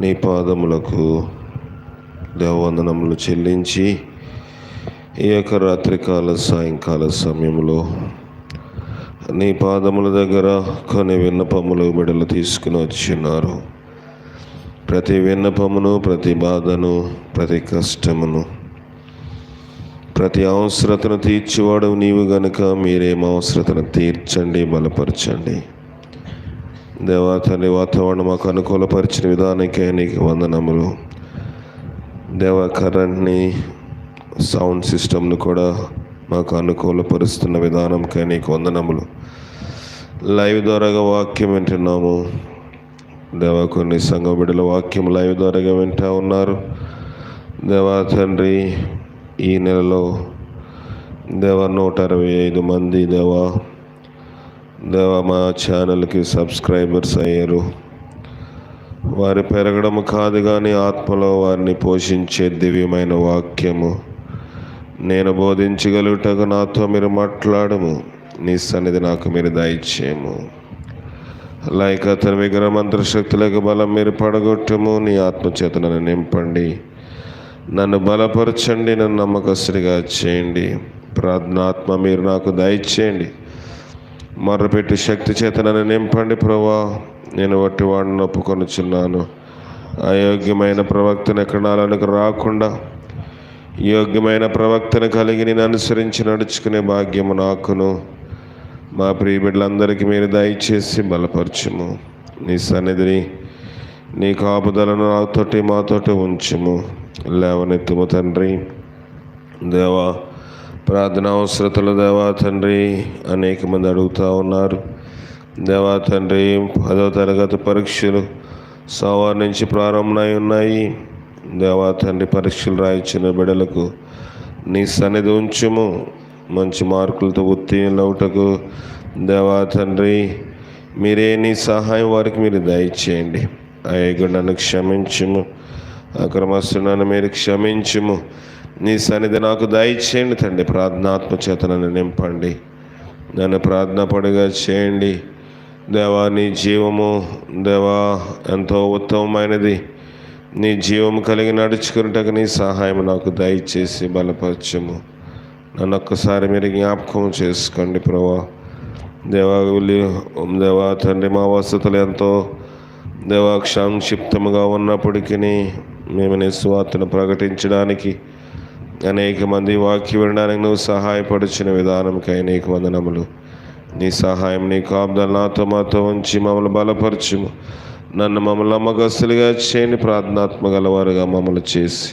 నీ పాదములకు దేవవందనములు చెల్లించి ఈ యొక్క రాత్రికాల సాయంకాల సమయంలో నీ పాదముల దగ్గర కొన్ని విన్నపములు బిడ్డలు తీసుకుని వచ్చిన్నారు. ప్రతి విన్నపమును, ప్రతి బాధను, ప్రతి కష్టమును, ప్రతి అవసరతను తీర్చేవాడు నీవు గనుక మీరేం అవసరతను తీర్చండి, బలపరచండి. దేవా తండ్రి, వాతావరణం మాకు అనుకూలపరిచిన విధానికే నీకు వందనములు. దేవా, కరెంట్ని, సౌండ్ సిస్టమ్ను కూడా మాకు అనుకూలపరుస్తున్న విధానంకే నీకు వందనములు. లైవ్ ద్వారాగా వాక్యం వింటున్నాము. దేవా, కొన్ని సంఘ బిడ్డల వాక్యం లైవ్ ద్వారాగా వింటూ ఉన్నారు. దేవా తండ్రి, ఈ నెలలో 165 మంది దేవా మా ఛానల్కి సబ్స్క్రైబర్స్ అయ్యారు. వారి పెరగడం కాదు కానీ ఆత్మలో వారిని పోషించే దివ్యమైన వాక్యము నేను బోధించగలుగుటకు నాతో మీరు మాట్లాడము. నీ సన్నిధి నాకు మీరు దయచేయము. లైకతన విగ్రహ మంత్రశక్తులకు బలం మీరు పడగొట్టము. నీ ఆత్మచేత నన్ను నింపండి, నన్ను బలపరచండి, నన్ను నమ్మకస్తుడిగా చేయండి. ప్రార్థనాత్మ మీరు నాకు దయచేయండి. మొర్రపెట్టి శక్తి చేత నన్ను నింపండి. ప్రభా, నేను వట్టి వాడిని ఒప్పుకొనుచున్నాను. అయోగ్యమైన ప్రవక్తను ఎక్కడ నాలోనికి రాకుండా యోగ్యమైన ప్రవక్తను కలిగి నేను అనుసరించి నడుచుకునే భాగ్యము నాకును మా ప్రియ బిడ్డలందరికీ మీరు దయచేసి బలపరచుము. నీ సన్నిధిని, నీ కాపుదలను నాతోటి మాతోటి ఉంచుము. లేవనెత్తుము తండ్రి. దేవా, ప్రార్థన అవసరతలు దేవా తండ్రి అనేక మంది అడుగుతూ ఉన్నారు. దేవా తండ్రి, 10వ తరగతి పరీక్షలు సోమవారం నుంచి ప్రారంభమై ఉన్నాయి. దేవా తండ్రి, పరీక్షలు రాయించిన బిడ్డలకు నీ సన్నిధి ఉంచుము. మంచి మార్కులతో ఉత్తీర్ణులవుటకు దేవా తండ్రి మీరే నీ సహాయం వారికి మీరు దయచేయండి. అయ్యగుండను క్షమించుము, అక్రమస్తులను మీరు క్షమించుము. నీ సన్నిధి నాకు దయచేయండి తండ్రి. ప్రార్థనాత్మ చేత నన్ను నింపండి, నన్ను ప్రార్థన పడిగా చేయండి. దేవా, నీ జీవము దేవా ఎంతో ఉత్తమమైనది. నీ జీవము కలిగి నడుచుకున్నట్టుగా నీ సహాయం నాకు దయచేసి బలపరచము. నన్ను ఒక్కసారి మీరు జ్ఞాపకం చేసుకోండి ప్రభా. దేవా తండ్రి, మా వసతులు ఎంతో దేవా సంక్షిప్తముగా ఉన్నప్పటికీ మేము నీ సువార్తను ప్రకటించడానికి, అనేక మంది వాక్యం వినడానికి నువ్వు సహాయపడుచిన విధానంకై నీకు వందనములు. నీ సహాయం, నీ కాపుదల నాతో మాతో ఉంచి మమ్మల్ని బలపరచుము. మమ్మల్ని నమ్మకస్తులుగా చేయండి. ప్రార్థనాత్మ గలవారుగా మమ్మల్ని చేసి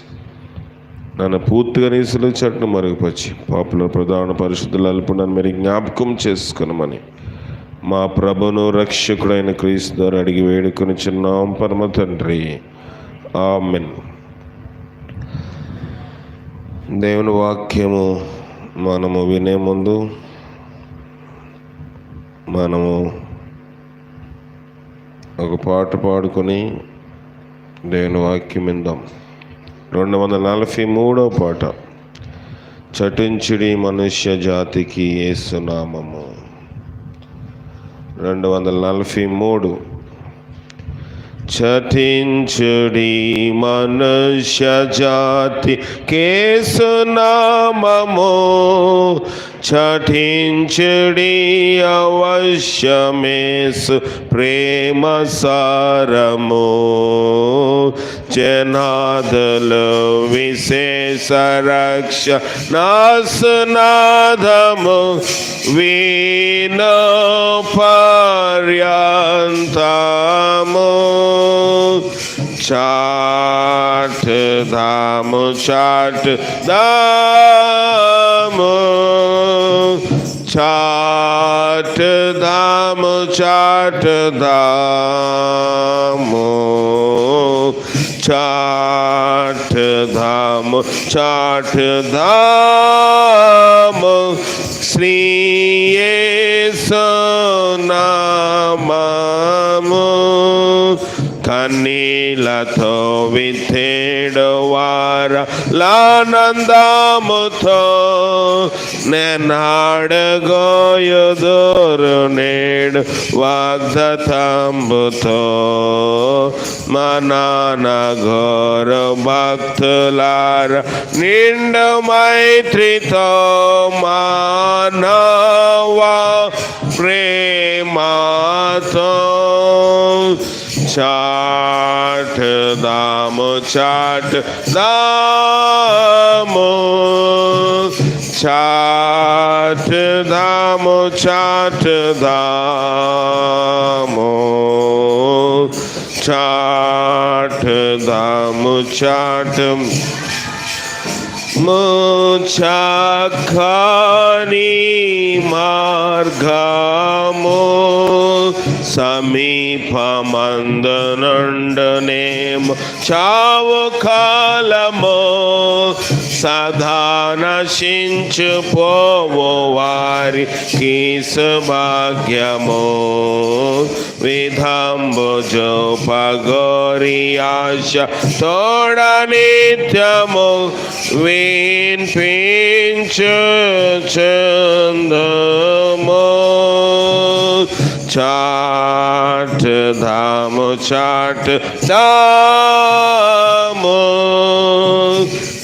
నన్ను పూర్తిగా నీ సిలువ చెట్టును మరుగుపరిచి పాపుల ప్రధాన పరిశుద్ధులు అల్పు నన్ను మీరు జ్ఞాపకం చేసుకునమని మా ప్రభును రక్షకుడైన క్రీస్తు ద్వారా అడిగి వేడుకొనిచున్నాం పరమ తండ్రి. ఆమెన్. దేవుని వాక్యము మనము వినే ముందు మనము ఒక పాట పాడుకొని దేవుని వాక్యం విందాం. 243వ పాట. చటించుడి మనుష్య జాతికి యేసు నామము. 243. చటించుడి మనుష్య జాతి కేసు నామము, చటించుడి అవశ్యమేసు ప్రేమ సారము. జనాదులు విశేష రక్ష నాశనాదము వీణ పర్యంతము. చాట్ ధాము చాట్ దాము, చాట్ ధాము చాట్ దాము, చాట్ ధాము చాట్ ధాము. శ్రీ యేసు నామము కన్నీలతో విత్తేడు వారలానందముతో నేనాడగోయుదురు నేడు వాగ్దత్తంబుతో మన ఘోర భక్తులార నిండు మైత్రితో మానవా ప్రేమతో చాటుదాము చాటుదాము చాటుదాము చాటుదాము చాటుదాము చాటు చక్కని మార్గము సమీపమందునుండునేమో చావు కాలము సదా నశించుపోవు వారికి సౌభాగ్యము విధంబు జోపగోరి ఆశ తోడ నిత్యము వినిపించుచుందుము చాటుదాము చాటుదాము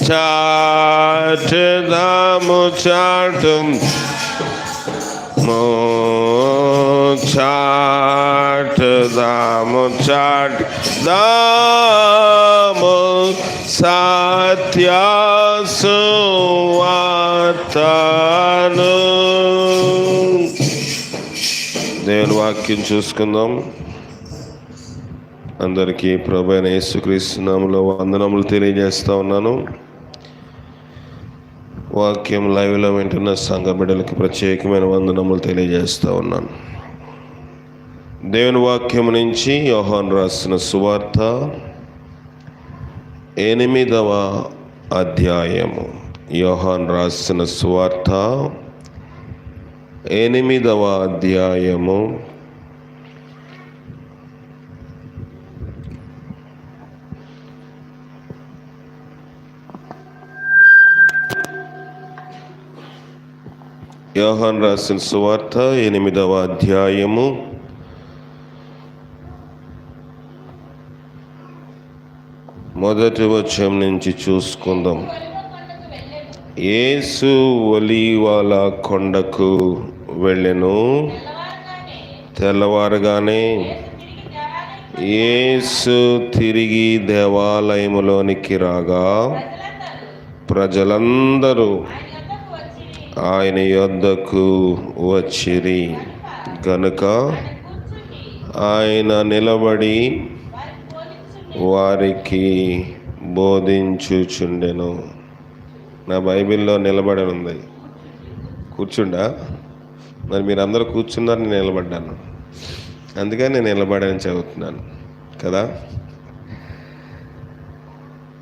చాటుదాము చాటుదాము చాటుదాము సత్య సువార్తను. దేవుని వాక్యం చూసుకుందాం. అందరికీ ప్రభువైన యేసుక్రీస్తు నామములో వందనములు తెలియజేస్తా ఉన్నాను. వాక్యం లైవ్లో వింటున్న సంఘ బిడ్డలకి ప్రత్యేకమైన వందనములు తెలియజేస్తూ ఉన్నాను. దేవుని వాక్యం నుంచి యోహాను రాసిన సువార్త 8వ అధ్యాయము. యోహాను రాసిన సువార్త 8వ అధ్యాయము. యోహాను రాసిన సువార్త 8వ అధ్యాయము మొదటి వచనం నుంచి చూసుకుందాం. యేసు ఒలీవల కొండకు వెళ్ళెను. తెల్లవారగానే యేసు తిరిగి దేవాలయములోనికి రాగా ప్రజలందరూ ఆయన యొద్దకు వచ్చిరి గనుక ఆయన నిలబడి వారికి బోధించుచుండెను. నా బైబిల్లో నిలబడి ఉంది. కూర్చుండా? మరి మీరందరూ కూర్చున్నారు, నేను నిలబడ్డాను. అందుకని నేను నిలబడని చదువుతున్నాను కదా.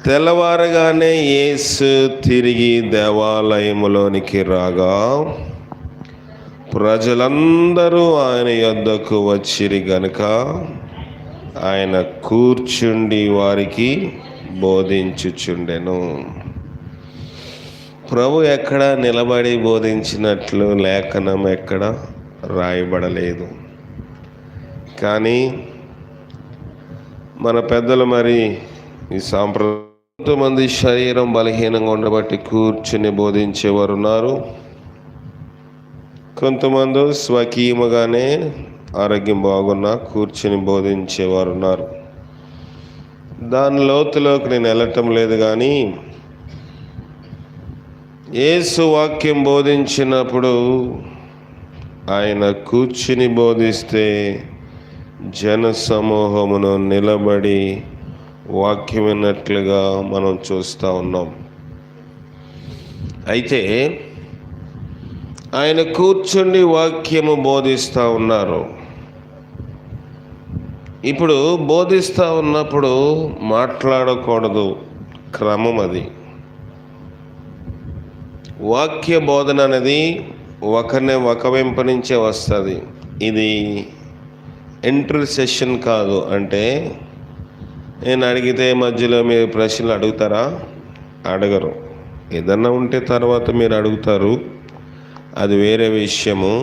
తెల్లవారగానే యేసు తిరిగి దేవాలయములోనికి రాగా ప్రజలందరూ ఆయన యొద్దకు వచ్చిరి గనుక ఆయన కూర్చుండి వారికి బోధించుచుండెను. ప్రభు ఎక్కడ నిలబడి బోధించినట్లు లేఖనం ఎక్కడ రాయబడలేదు. కానీ మన పెద్దలు మరి ఈ సాంప్రదాయం కొంతమంది శరీరం బలహీనంగా ఉండబట్టి కూర్చుని బోధించేవారు ఉన్నారు. కొంతమంది స్వకీయముగానే ఆరోగ్యం బాగున్నా కూర్చుని బోధించేవారు ఉన్నారు. దాని లోతులోకి నేను వెళ్ళటం లేదు. కానీ యేసు వాక్యం బోధించినప్పుడు ఆయన కూర్చుని బోధిస్తే జన సమూహమును నిలబడి వాక్యం విన్నట్లుగా మనం చూస్తూ ఉన్నాం. అయితే ఆయన కూర్చుండి వాక్యము బోధిస్తూ ఉన్నారు. ఇప్పుడు బోధిస్తూ ఉన్నప్పుడు మాట్లాడకూడదు, క్రమం అది. వాక్య బోధన అనేది ఒకరిని ఒక వెంపు నుంచే వస్తుంది. ఇది ఇంటర్ సెషన్ కాదు. అంటే నేను అడిగితే మధ్యలో మీరు ప్రశ్నలు అడుగుతారా? అడగరు. ఏదన్నా ఉంటే తర్వాత మీరు అడుగుతారు, అది వేరే విషయము.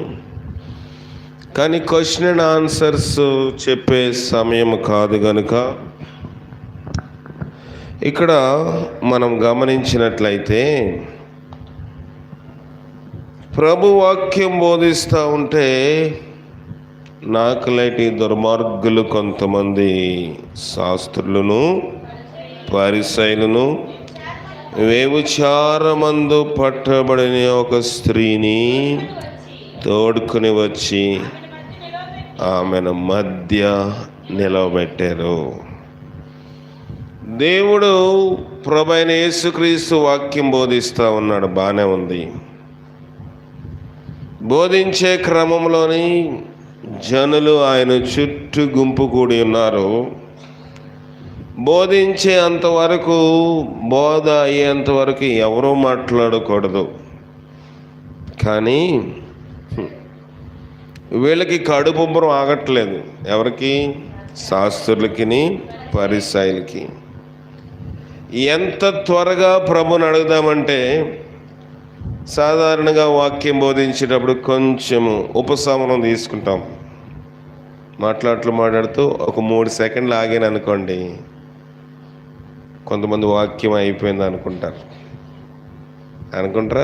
కానీ క్వశ్చన్ అండ్ ఆన్సర్స్ చెప్పే సమయం కాదు కనుక ఇక్కడ మనం గమనించినట్లయితే ప్రభు వాక్యం బోధిస్తూ ఉంటే నాకులేటి దుర్మార్గులు కొంతమంది శాస్త్రులను పరిసయ్యులను వ్యభిచారమందు పట్టబడిన ఒక స్త్రీని తోడుకుని వచ్చి ఆమెను మధ్య నిలవబెట్టారు. దేవుడు ప్రభువైన యేసుక్రీస్తు వాక్యం బోధిస్తూ ఉన్నాడు, బాగానే ఉంది. బోధించే క్రమంలోని జనులు ఆయన చుట్టూ గుంపు కూడి ఉన్నారు. బోధించే అంతవరకు, బోధ అయ్యేంతవరకు ఎవరూ మాట్లాడకూడదు. కానీ వీళ్ళకి కడుపుబ్బరం ఆగట్లేదు. ఎవరికి? శాస్త్రులకి పరిసయ్యులకి. ఎంత త్వరగా ప్రభుని అడుగుదామంటే సాధారణంగా వాక్యం బోధించేటప్పుడు కొంచెము ఉపశమనం తీసుకుంటాం. మాట్లాడుతూ ఒక 3 సెకండ్లు ఆగాను అనుకోండి, కొంతమంది వాక్యం అయిపోయింది అనుకుంటారా?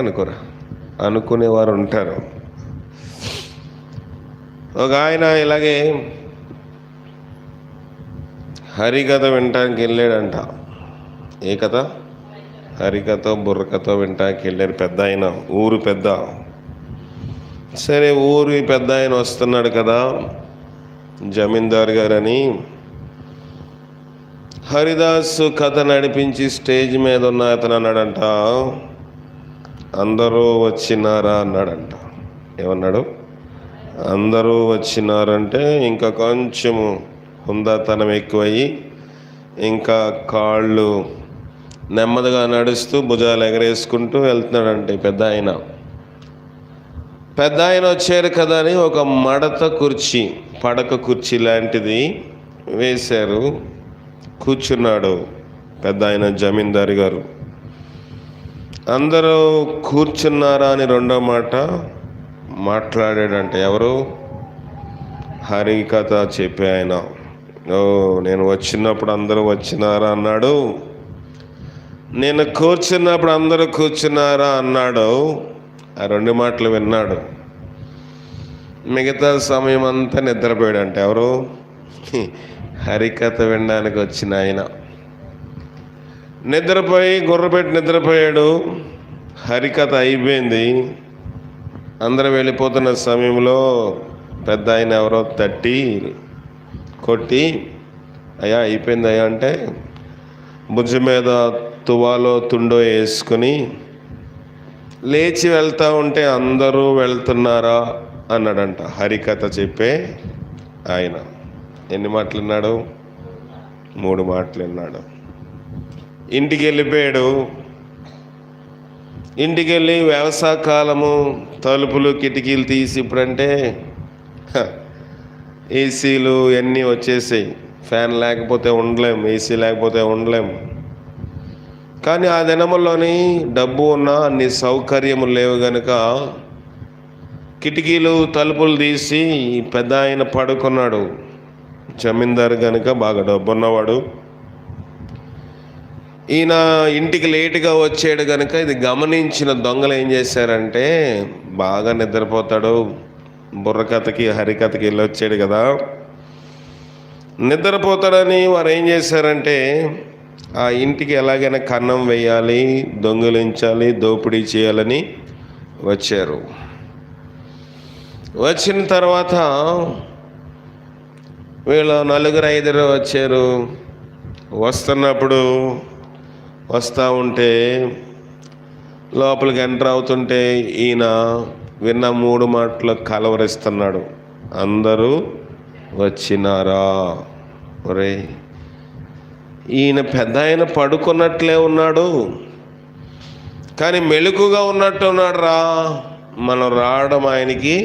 అనుకోరా? అనుకునేవారు ఉంటారు. ఒక ఆయన ఇలాగే హరికథ వినటానికి వెళ్ళాడంట. ఏ కథ? హరికథ బుర్రకథ వినటానికి వెళ్ళారు. పెద్ద ఆయన, ఊరు పెద్ద. సరే, ఊరి పెద్ద ఆయన వస్తున్నాడు కదా, జమీందారు గారని. హరిదాసు కథ నడిపించి స్టేజ్ మీద ఉన్న అతను అన్నాడంట, అందరూ వచ్చినారా అన్నాడంట. ఏమన్నాడు? అందరూ వచ్చినారంటే ఇంకా కొంచెము హుందాతనం ఎక్కువయ్యి ఇంకా కాళ్ళు నెమ్మదిగా నడుస్తూ భుజాలు ఎగరేసుకుంటూ వెళ్తున్నాడంటే పెద్ద ఆయన. పెద్ద ఆయన వచ్చారు కదా అని ఒక మడత కుర్చీ, పడక కుర్చీ లాంటిది వేశారు. కూర్చున్నాడు పెద్ద ఆయన జమీందారు గారు. అందరూ కూర్చున్నారా అని రెండో మాట మాట్లాడాడంటే. ఎవరు? హరికథ చెప్పే ఆయన. నేను వచ్చినప్పుడు అందరూ వచ్చినారా అన్నాడు, నేను కూర్చున్నప్పుడు అందరూ కూర్చున్నారా అన్నాడు. ఆ 2 మాటలు విన్నాడు. మిగతా సమయం అంతా నిద్రపోయాడంటే. ఎవరు? హరికథ వినడానికి వచ్చిన ఆయన నిద్రపోయి గుర్రపెట్టి నిద్రపోయాడు. హరికథ అయిపోయింది. అందరూ వెళ్ళిపోతున్న సమయంలో పెద్ద ఆయన ఎవరో తట్టి కొట్టి, అయ్యా అయిపోయింది అయ్యా అంటే భుజం మీద తువాలో తుండో వేసుకుని లేచి వెళ్తూ ఉంటే అందరూ వెళ్తున్నారా అన్నాడంట హరికథ చెప్పే ఆయన. ఎన్ని మాటలు విన్నాడు? 3 మాటలు విన్నాడు. ఇంటికి వెళ్ళిపోయాడు. ఇంటికి వెళ్ళి వ్యవసాయకాలము తలుపులు కిటికీలు తీసి, ఇప్పుడంటే ఏసీలు అన్నీ వచ్చేసాయి. ఫ్యాన్ లేకపోతే ఉండలేం, ఏసీ లేకపోతే ఉండలేం. కానీ ఆ దినముల్లోని డబ్బు ఉన్నా అన్ని సౌకర్యములు లేవు గనుక కిటికీలు తలుపులు తీసి పెద్ద ఆయన పడుకున్నాడు. జమీందారు కనుక బాగా డబ్బున్నవాడు. ఈయన ఇంటికి లేటుగా వచ్చాడు కనుక ఇది గమనించిన దొంగలు ఏం చేశారంటే, బాగా నిద్రపోతాడు, బుర్రకథకి హరికథకి వెళ్ళి వచ్చాడు కదా, నిద్రపోతాడని వారు ఏం చేశారంటే ఆ ఇంటికి ఎలాగైనా కన్నం వేయాలి, దొంగిలించాలి, దోపిడీ చేయాలని వచ్చారు. వచ్చిన తర్వాత వీళ్ళు 4-5 వచ్చారు. వస్తున్నప్పుడు వస్తూ ఉంటే లోపలికి ఎంటర్ అవుతుంటే ఈయన విన్న 3 మాటలు కలవరిస్తున్నాడు. అందరూ వచ్చినారా? ఒరే, ఈయన పెద్ద ఆయన పడుకున్నట్లే ఉన్నాడు, కానీ మెలకుగా ఉన్నట్టు ఉన్నాడు రా. మనం రావడం ఆయనకి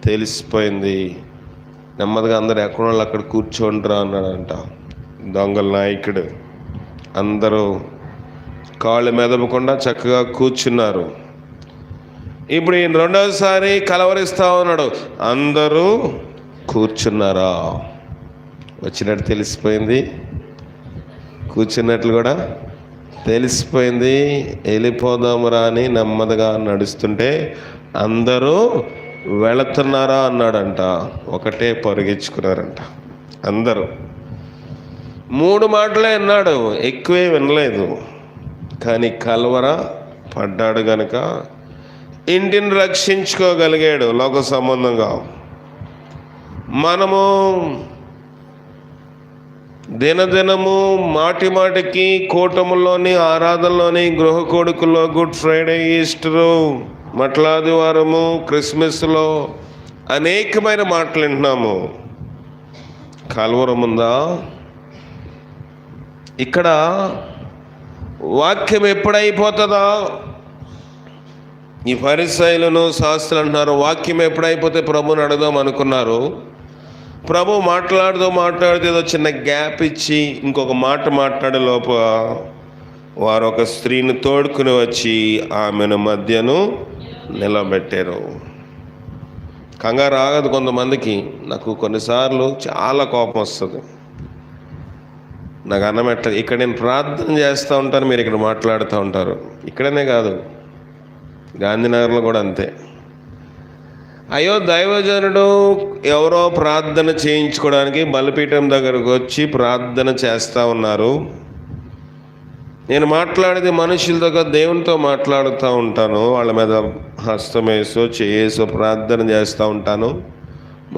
తెలిసిపోయింది. నెమ్మదిగా అందరు ఎక్కడ వాళ్ళు అక్కడ కూర్చోండిరా అన్నాడంట. దొంగల నాయకుడు. అందరూ కాళ్ళు మెదపకుండా చక్కగా కూర్చున్నారు. ఇప్పుడు ఈయన రెండోసారి కలవరిస్తా ఉన్నాడు. అందరూ కూర్చున్నారా? వచ్చినట్టు తెలిసిపోయింది, కూర్చున్నట్లు కూడా తెలిసిపోయింది. వెళ్ళిపోదామురా అని నెమ్మదిగా నడుస్తుంటే అందరూ వెళుతున్నారా అన్నాడంట. ఒకటే పొరుగించుకున్నారంట అందరూ. 3 మాటలే అన్నాడు, ఎక్కువే వినలేదు. కానీ కలవర పడ్డాడు గనుక ఇంటిని రక్షించుకోగలిగాడు. లోక సంబంధంగా మనము దినదినము మాటి మాటికి కూటముల్లోని, ఆరాధనలోని, గృహ కోడుకుల్లో, గుడ్ ఫ్రైడే, ఈస్టరు, మట్లాదివారము, క్రిస్మస్లో అనేకమైన మాటలు వింటున్నాము. కలవరం ఉందా? ఇక్కడ వాక్యం ఎప్పుడైపోతుందా? ఈ ఫరిసాయులను శాస్త్రులు అంటున్నారు, వాక్యం ఎప్పుడైపోతే ప్రభుని అడుగుదాం అనుకున్నారు. ప్రభు మాట్లాడుతూ ఏదో చిన్న గ్యాప్ ఇచ్చి ఇంకొక మాట మాట్లాడే లోపల వారు ఒక స్త్రీని తోడుకుని వచ్చి ఆమెను మధ్యను నిలబెట్టారు. కంగారు ఆగదు కొంతమందికి. నాకు కొన్నిసార్లు చాలా కోపం వస్తుంది. నాకు అన్నం ఎట్లా, ఇక్కడ నేను ప్రార్థన చేస్తూ ఉంటాను, మీరు ఇక్కడ మాట్లాడుతూ ఉంటారు. ఇక్కడనే కాదు, గాంధీనగర్లో కూడా అంతే. అయ్యో, దైవజనుడు ఎవరో ప్రార్థన చేయించుకోవడానికి బలిపీఠం దగ్గరకు వచ్చి ప్రార్థన చేస్తూ ఉన్నారు. నేను మాట్లాడేది మనుషులతో, దేవునితో మాట్లాడుతూ ఉంటాను. వాళ్ళ మీద హస్తమేసో చేసో ప్రార్థన చేస్తూ ఉంటాను.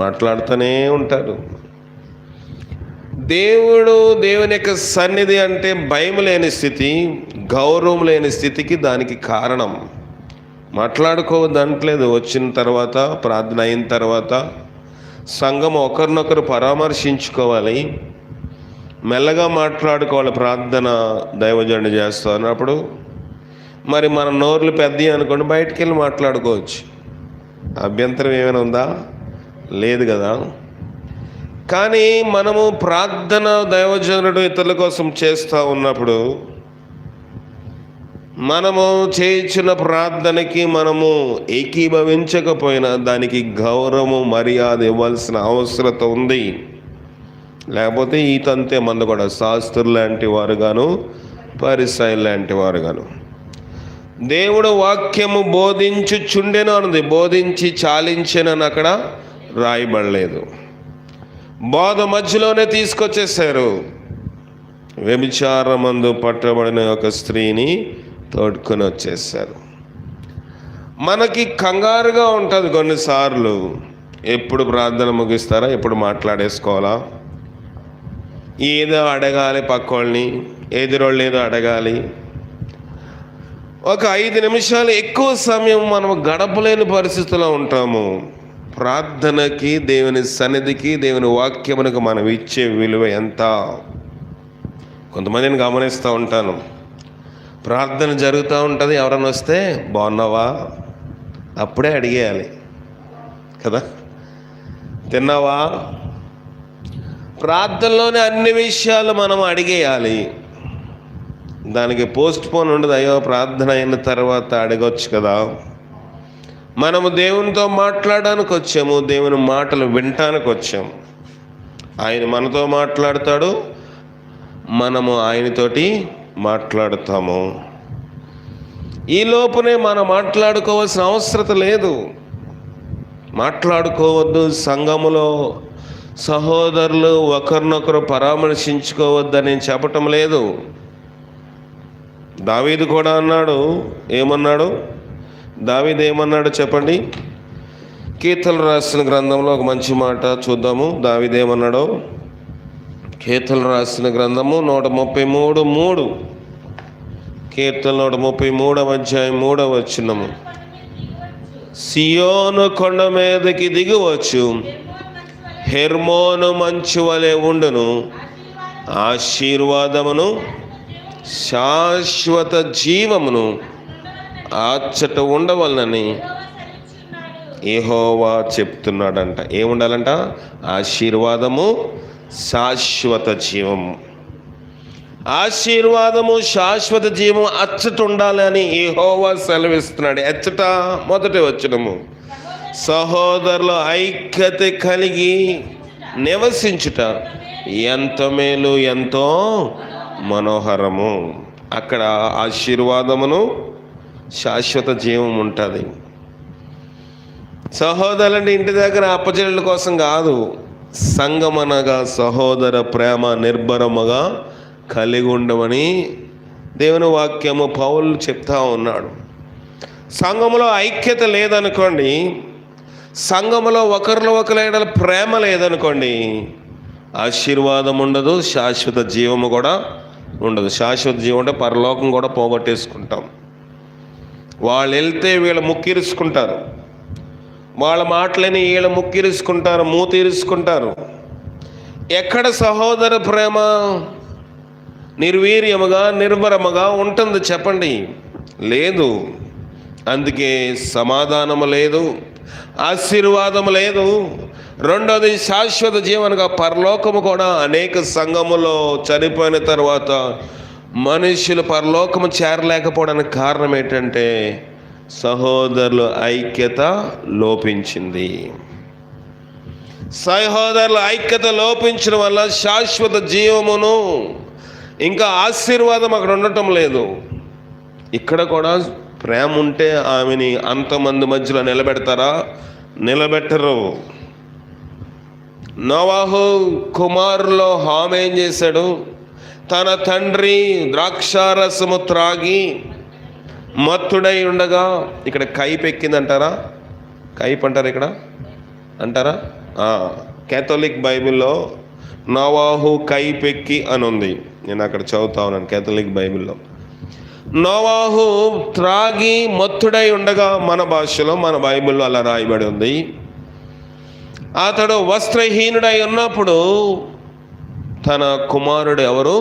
మాట్లాడుతూనే ఉంటారు. దేవుని యొక్క సన్నిధి అంటే భయం లేని స్థితి, గౌరవం లేని స్థితికి దానికి కారణం. మాట్లాడుకోవద్దు అంటలేదు. వచ్చిన తర్వాత, ప్రార్థన అయిన తర్వాత సంఘం ఒకరినొకరు పరామర్శించుకోవాలి, మెల్లగా మాట్లాడుకోవాలి. ప్రార్థన దైవజనుడు చేస్తా అన్నప్పుడు మరి మన నోర్లు పెద్దవి అనుకోండి, బయటికి వెళ్ళి మాట్లాడుకోవచ్చు. అభ్యంతరం ఏమైనా ఉందా? లేదు కదా. కానీ మనము ప్రార్థన దైవజనుడు ఇతరుల కోసం చేస్తూ ఉన్నప్పుడు మనము చేయించిన ప్రార్థనకి మనము ఏకీభవించకపోయినా దానికి గౌరవం, మర్యాద ఇవ్వాల్సిన అవసరత ఉంది. లేకపోతే ఈతంతే మంది కూడా శాస్త్రులు లాంటి వారు గాను, పరిసయ్యులు లాంటి వారు గాను. దేవుడు వాక్యము బోధించుచుండెను అన్నది, బోధించి చాలించెనని అక్కడ రాయబడలేదు. బోధ మధ్యలోనే తీసుకొచ్చేసారు. వ్యభిచారమందు పట్టబడిన ఒక స్త్రీని తోడుకొని వచ్చేసారు. మనకి కంగారుగా ఉంటుంది కొన్నిసార్లు. ఎప్పుడు ప్రార్థన ముగిస్తారా, ఎప్పుడు మాట్లాడేసుకోవాలా, ఏదో అడగాలి, పక్కోళ్ళని ఎదురోళ్ళు ఏదో అడగాలి. ఒక 5 నిమిషాలు ఎక్కువ సమయం మనం గడపలేని పరిస్థితిలో ఉంటాము. ప్రార్థనకి, దేవుని సన్నిధికి, దేవుని వాక్యమునకు మనం ఇచ్చే విలువ ఎంత? కొంతమందిని గమనిస్తూ ఉంటాను. ప్రార్థన జరుగుతూ ఉంటుంది, ఎవరైనా వస్తే బాగున్నావా అప్పుడే అడిగేయాలి కదా, తిన్నావా. ప్రార్థనలోనే అన్ని విషయాలు మనం అడిగేయాలి. దానికి పోస్ట్ పోన్ ఉండదు. అయ్యో, ప్రార్థన అయిన తర్వాత అడగొచ్చు కదా. మనము దేవునితో మాట్లాడడానికి వచ్చాము, దేవుని మాటలు వినటానికి వచ్చాము. ఆయన మనతో మాట్లాడతాడు, మనము ఆయనతోటి మాట్లాడుతాము. ఈ లోపునే మనం మాట్లాడుకోవాల్సిన అవసరం లేదు. మాట్లాడుకోవద్దు, సంఘములో సహోదరులు ఒకరినొకరు పరామర్శించుకోవద్దని చెప్పటం లేదు. దావీదు కూడా అన్నాడు. ఏమన్నాడు దావీదు? ఏమన్నాడు చెప్పండి. కీర్తనలు రాసిన గ్రంథంలో ఒక మంచి మాట చూద్దాము. దావీదు ఏమన్నాడో. కీర్తనలు రాసిన గ్రంథము 133:3. కీర్తన 133వ అధ్యాయం 3వ వచనము. సియోను కొండ మీదకి దిగవచ్చు, హెర్మోను మంచు వలె ఉండును, ఆశీర్వాదమును శాశ్వత జీవమును అచ్చట ఉండవలనని యెహోవా చెప్తున్నాడంట. ఏముండాలంట? ఆశీర్వాదము, శాశ్వత జీవము. ఆశీర్వాదము శాశ్వత జీవం అచ్చట ఉండాలి అని యెహోవా సెలవిస్తున్నాడు. ఎచ్చట మొదటి వచనము, సహోదరుల ఐక్యత కలిగి నివసించుట ఎంత మేలు ఎంతో మనోహరము. అక్కడ ఆశీర్వాదమును శాశ్వత జీవం ఉంటుంది. సహోదరులంటే ఇంటి దగ్గర అప్పచెల్లెల కోసం కాదు, సంగమనగా సహోదర ప్రేమ నిర్భరముగా కలిగి ఉండమని దేవుని వాక్యము పౌలు చెప్తా ఉన్నాడు. సంఘములో ఐక్యత లేదనుకోండి, సంఘములో ఒకరిలో ఒకరి ప్రేమ లేదనుకోండి, ఆశీర్వాదం ఉండదు, శాశ్వత జీవము కూడా ఉండదు. శాశ్వత జీవం అంటే పరలోకం కూడా పోగొట్టేసుకుంటాం. వాళ్ళు వెళ్తే వీళ్ళు ముక్కిరుసుకుంటారు, వాళ్ళ మాటలని వీళ్ళు ముక్కిరుసుకుంటారు, మూతిరుసుకుంటారు. ఎక్కడ సహోదర ప్రేమ నిర్వీర్యముగా నిర్భరముగా ఉంటుంది చెప్పండి? లేదు. అందుకే సమాధానము లేదు, ఆశీర్వాదము లేదు. రెండోది శాశ్వత జీవనగా పరలోకము కూడా. అనేక సంఘములో చనిపోయిన తర్వాత మనుషులు పరలోకము చేరలేకపోవడానికి కారణం ఏంటంటే సహోదరుల ఐక్యత లోపించింది. సహోదరుల ఐక్యత లోపించడం వల్ల శాశ్వత జీవమును ఇంకా ఆశీర్వాదం అక్కడ ఉండటం లేదు. ఇక్కడ కూడా ప్రేమ ఉంటే ఆమెని అంతమంది మధ్యలో నిలబెడతారా? నిలబెట్టరు. నోవాహు కుమారులో హామ్ ఏం చేశాడు? తన తండ్రి ద్రాక్షారసము త్రాగి మత్తుడై ఉండగా, ఇక్కడ కైపు ఎక్కిందంటారా? కైపు అంటారా? ఇక్కడ అంటారా? కేథలిక్ బైబిల్లో నోవాహు కైపెక్కి అని ఉంది. నేను అక్కడ చదువుతా ఉన్నాను కేథలిక్ బైబిల్లో. నోవాహు త్రాగి మత్తుడై ఉండగా, మన భాషలో మన బైబిల్లో అలా రాయబడి ఉంది. అతడు వస్త్రహీనుడై ఉన్నప్పుడు తన కుమారుడు ఎవరు?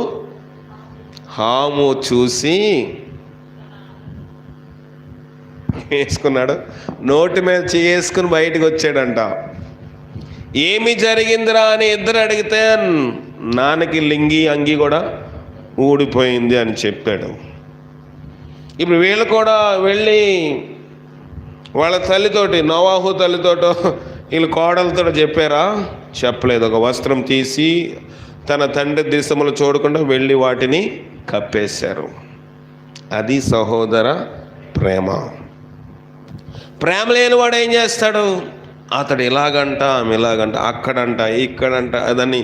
హాము చూసి వేసుకున్నాడు, నోటి మీద చేసుకుని బయటకు వచ్చాడంట. ఏమి జరిగిందిరా అని ఇద్దరు అడిగితే నాన్నకి లింగి అంగి కూడా ఊడిపోయింది అని చెప్పాడు. ఇప్పుడు వీళ్ళు కూడా వెళ్ళి వాళ్ళ తల్లితోటి, నోవాహు తల్లితోటో వీళ్ళు కోడలతో చెప్పారా? చెప్పలేదు. ఒక వస్త్రం తీసి తన తండ్రి దేశములు చూడకుండా వెళ్ళి వాటిని కప్పేశారు. అది సహోదర ప్రేమ. ప్రేమ లేనివాడు ఏం చేస్తాడు? అతడు ఇలాగంట, ఆమె ఇలాగంట, అక్కడంట, ఇక్కడంట, అదని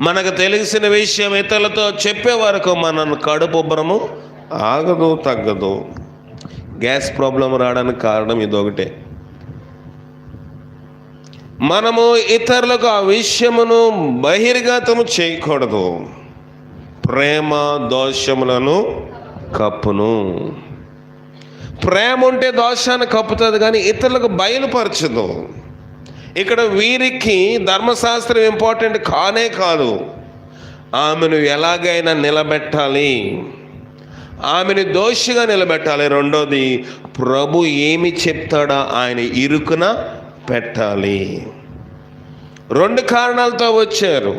మనకు తెలిసిన విషయం ఇతరులతో చెప్పే వరకు మన కడుపు ఉబ్బరము ఆగదు, తగ్గదు. గ్యాస్ ప్రాబ్లం రావడానికి కారణం ఇదొకటే. మనము ఇతరులకు ఆ విషయమును బహిర్గతము చేయకూడదు. ప్రేమ దోషములను కప్పును. ప్రేమ ఉంటే దోషాన్ని కప్పుతుంది కానీ ఇతరులకు బయలుపరచదు. ఇక్కడ వీరికి ధర్మశాస్త్రం ఇంపార్టెంట్ కానే కాదు. ఆమెను ఎలాగైనా నిలబెట్టాలి, ఆమెను దోషిగా నిలబెట్టాలి. రెండోది, ప్రభు ఏమి చెప్తాడో ఆయన ఇరుకున పెట్టాలి. రెండు కారణాలతో వచ్చారు.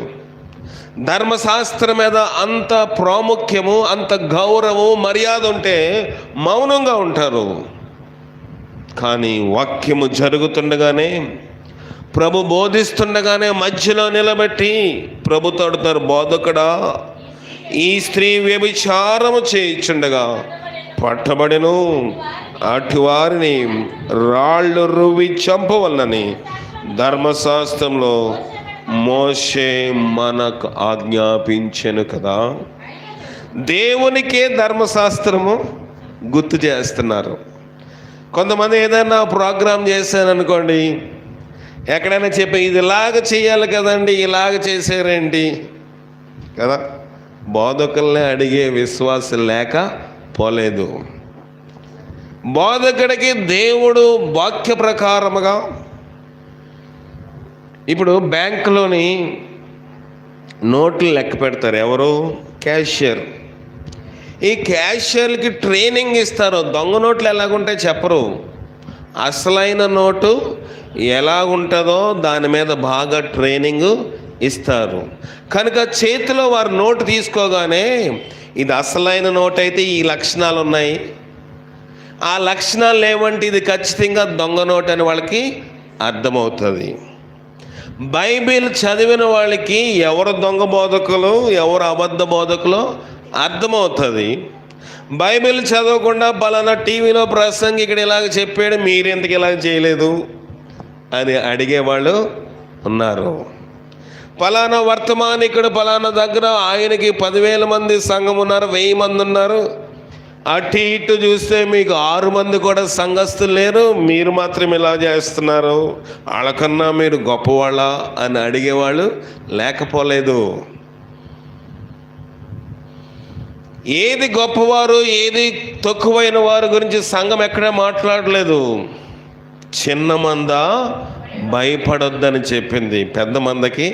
ధర్మశాస్త్రం మీద అంత ప్రాముఖ్యము, అంత గౌరవం, మర్యాద ఉంటే మౌనంగా ఉంటారు. కానీ వాక్యము జరుగుతుండగానే, ప్రభు బోధిస్తుండగానే మధ్యలో నిలబెట్టి ప్రభు తడుతారు, బోధకుడా ఈ స్త్రీ వ్యభిచారము చేయించుండగా పట్టబడెను, అటు వారిని రాళ్ళు రువ్వి చంపవలనని ధర్మశాస్త్రంలో మోషే మనకు ఆజ్ఞాపించెను కదా. దేవునికే ధర్మశాస్త్రము గుర్తు చేస్తున్నారు. కొంతమంది ఏదైనా ప్రోగ్రాం చేశారనుకోండి, ఎక్కడైనా చెప్పి ఇది ఇలాగ చేయాలి కదండి, ఇలాగ చేశారేంటి కదా. బోధకుల్ని అడిగే విశ్వాసం లేక పోలేదు. బోధకుడికి దేవుడు వాక్య ప్రకారముగా, ఇప్పుడు బ్యాంకులోని నోట్లు లెక్క పెడతారు ఎవరు? క్యాషియర్. ఈ క్యాషియర్కి ట్రైనింగ్ ఇస్తారు. దొంగ నోట్లు ఎలాగుంటాయి చెప్పరు. అసలైన నోటు ఎలాగుంటుందో దాని మీద బాగా ట్రైనింగ్ ఇస్తారు. కనుక చేతిలో వారు నోటు తీసుకోగానే ఇది అసలైన నోట్ అయితే ఈ లక్షణాలు ఉన్నాయి, ఆ లక్షణాలు లేవంటే ఇది ఖచ్చితంగా దొంగ నోట్ అని వాళ్ళకి అర్థమవుతుంది. బైబిల్ చదివిన వాళ్ళకి ఎవరు దొంగ బోధకులు ఎవరు అబద్ధ బోధకులు అర్థమవుతుంది. బైబిల్ చదవకుండా పలానా టీవీలో ప్రసంగికుడు ఇలాగ చెప్పాడు, మీరెందుకు ఇలాగ చేయలేదు అని అడిగేవాళ్ళు ఉన్నారు. పలానా వర్తమానికుడు పలానా దగ్గర ఆయనకి 10,000 మంది సంఘం ఉన్నారు, 1000 మంది ఉన్నారు, అటు ఇటు చూస్తే మీకు 6 మంది కూడా సంఘస్థులు లేరు, మీరు మాత్రం ఇలా చేస్తున్నారు, వాళ్ళకన్నా మీరు గొప్పవాళ్ళ అని అడిగేవాళ్ళు లేకపోలేదు. ఏది గొప్పవారు ఏది తక్కువైన వారి గురించి సంఘం ఎక్కడా మాట్లాడలేదు. చిన్న మంద భయపడొద్దని చెప్పింది, పెద్ద మందకి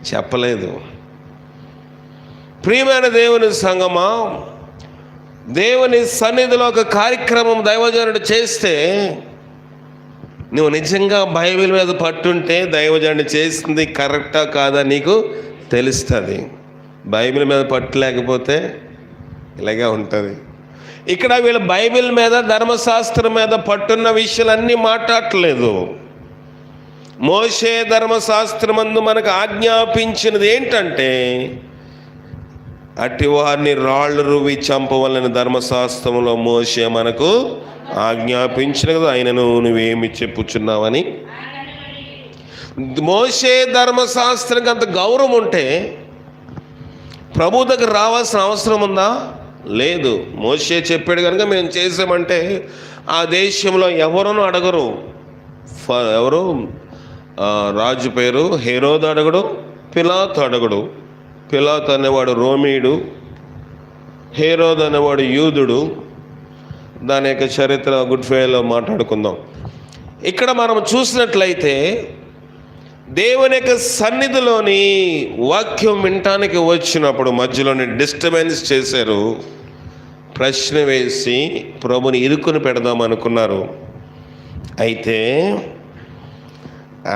చెప్పలేదు. ప్రియమైన దేవుని సంఘమా, దేవుని సన్నిధిలో ఒక కార్యక్రమం దైవజనుడు చేస్తే నువ్వు నిజంగా బైబిల్ మీద పట్టుంటే దైవజనుడు చేసింది కరెక్టా కాదా నీకు తెలుస్తుంది. బైబిల్ మీద పట్టు లేకపోతే ఇలాగే ఉంటుంది. ఇక్కడ వీళ్ళు బైబిల్ మీద ధర్మశాస్త్రం మీద పట్టున్న విషయాలన్నీ మాట్లాడట్లేదు. మోషే ధర్మశాస్త్రమందు మనకు ఆజ్ఞాపించినది ఏంటంటే అట్టి వారిని రాళ్ళు రువి చంపవలని ధర్మశాస్త్రంలో మోషే మనకు ఆజ్ఞాపించిన కదా, ఆయనను నువ్వేమి చెప్పుచున్నావని. మోషే ధర్మశాస్త్రంకి అంత గౌరవం ఉంటే ప్రభు దగ్గర రావాల్సిన అవసరం ఉందా? లేదు. మోషే చెప్పాడు కనుక మేము చేసామంటే ఆ దేశంలో ఎవరునూ అడగరు. ఎవరు రాజు పేరు హెరోదు అడగడు, పిలాతు అడగడు. పిలాతు అనేవాడు రోమీయుడు, హెరోదు అనేవాడు యూదుడు. దాని యొక్క చరిత్ర గుడ్ ఫ్రైడేలో మాట్లాడుకుందాం. ఇక్కడ మనం చూసినట్లయితే దేవుని యొక్క సన్నిధిలోని వాక్యం వినటానికి వచ్చినప్పుడు మధ్యలోని డిస్టర్బెన్స్ చేశారు. ప్రశ్న వేసి ప్రభుని ఇరుకుని పెడదాం అనుకున్నారు. అయితే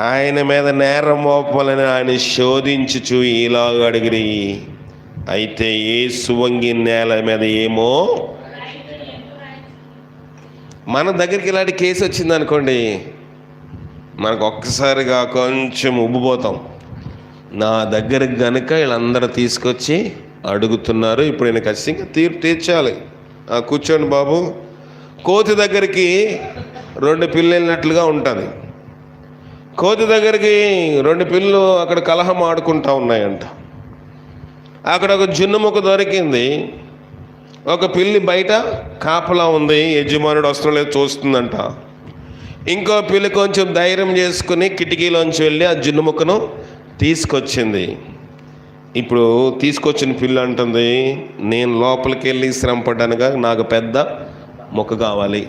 ఆయన మీద నేరం మోపాలని ఆయన శోధించుచు ఇలాగ అడిగిరి. అయితే ఏ సువంగి నేల మీద ఏమో మన దగ్గరికి ఇలాంటి కేసు వచ్చింది అనుకోండి, మనకు ఒక్కసారిగా కొంచెం ఉబ్బిపోతాం. నా దగ్గరికి కనుక వీళ్ళందరూ తీసుకొచ్చి అడుగుతున్నారు, ఇప్పుడు నేను ఖచ్చితంగా తీర్పు తీర్చాలి. కూర్చోండి బాబు. కోతి దగ్గరికి 2 పిల్లలు వెళ్ళినట్లుగా ఉంటుంది. కోతి దగ్గరికి 2 పిల్లలు అక్కడ కలహం ఆడుకుంటూ ఉన్నాయంట. అక్కడ ఒక జున్ను ముక్క దొరికింది. ఒక పిల్లి బయట కాపలా ఉంది, యజమానుడు వస్త్రం లేదు చూస్తుందంట. ఇంకో పిల్లి కొంచెం ధైర్యం చేసుకుని కిటికీలోంచి వెళ్ళి ఆ జున్ను ముక్కను తీసుకొచ్చింది. ఇప్పుడు తీసుకొచ్చిన పిల్లి అంటుంది, నేను లోపలికి వెళ్ళి శ్రమ పడ్డానుగా, నాకు పెద్ద మొక్క కావాలి.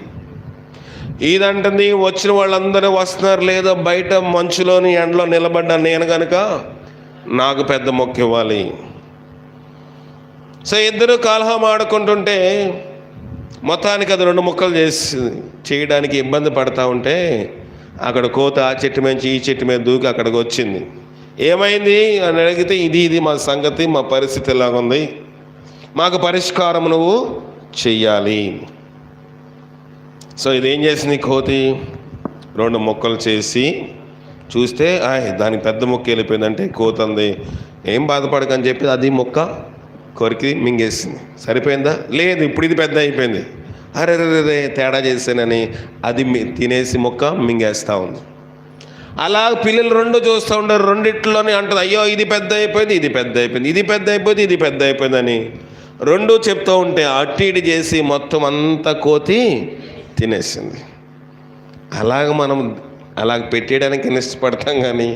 ఇదంటుంది, వచ్చిన వాళ్ళందరూ వస్తున్నారు లేదో బయట మంచులోని ఎండలో నిలబడ్డా నేను కనుక నాకు పెద్ద మొక్క ఇవ్వాలి. సో ఇద్దరు కలహం ఆడుకుంటుంటే మొత్తానికి అది 2 ముక్కలు చేయడానికి ఇబ్బంది పడతా ఉంటే అక్కడ కోత ఆ చెట్టు నుంచి ఈ చెట్టు మీద దూకి అక్కడికి వచ్చింది. ఏమైంది అని అడిగితే ఇది మా సంగతి, మా పరిస్థితి ఎలాగుంది, మాకు పరిష్కారం నువ్వు చెయ్యాలి. సో ఇదేం చేసింది, కోతి 2 ముక్కలు చేసి చూస్తే దానికి పెద్ద ముక్క వెళ్ళిపోయిందంటే కోతి అంది, ఏం బాధపడకని చెప్పి అది ముక్క కొరికి మింగేసింది. సరిపోయిందా? లేదు, ఇప్పుడు ఇది పెద్ద అయిపోయింది. అరే తేడా చేశానని అది తినేసి మొక్క మింగేస్తూ ఉంది. అలా పిల్లలు 2 చూస్తూ ఉంటారు. రెండిట్లోనే అంటుంది, అయ్యో ఇది పెద్ద అయిపోయింది, ఇది పెద్ద అయిపోయింది, ఇది పెద్ద అయిపోయింది, ఇది పెద్ద అయిపోయిందని 2 చెప్తూ ఉంటే అటు ఇటు చేసి మొత్తం అంతా కోతి తినేసింది. మనం అలాగ పెట్టేయడానికి ఇష్టపడతాం, కానీ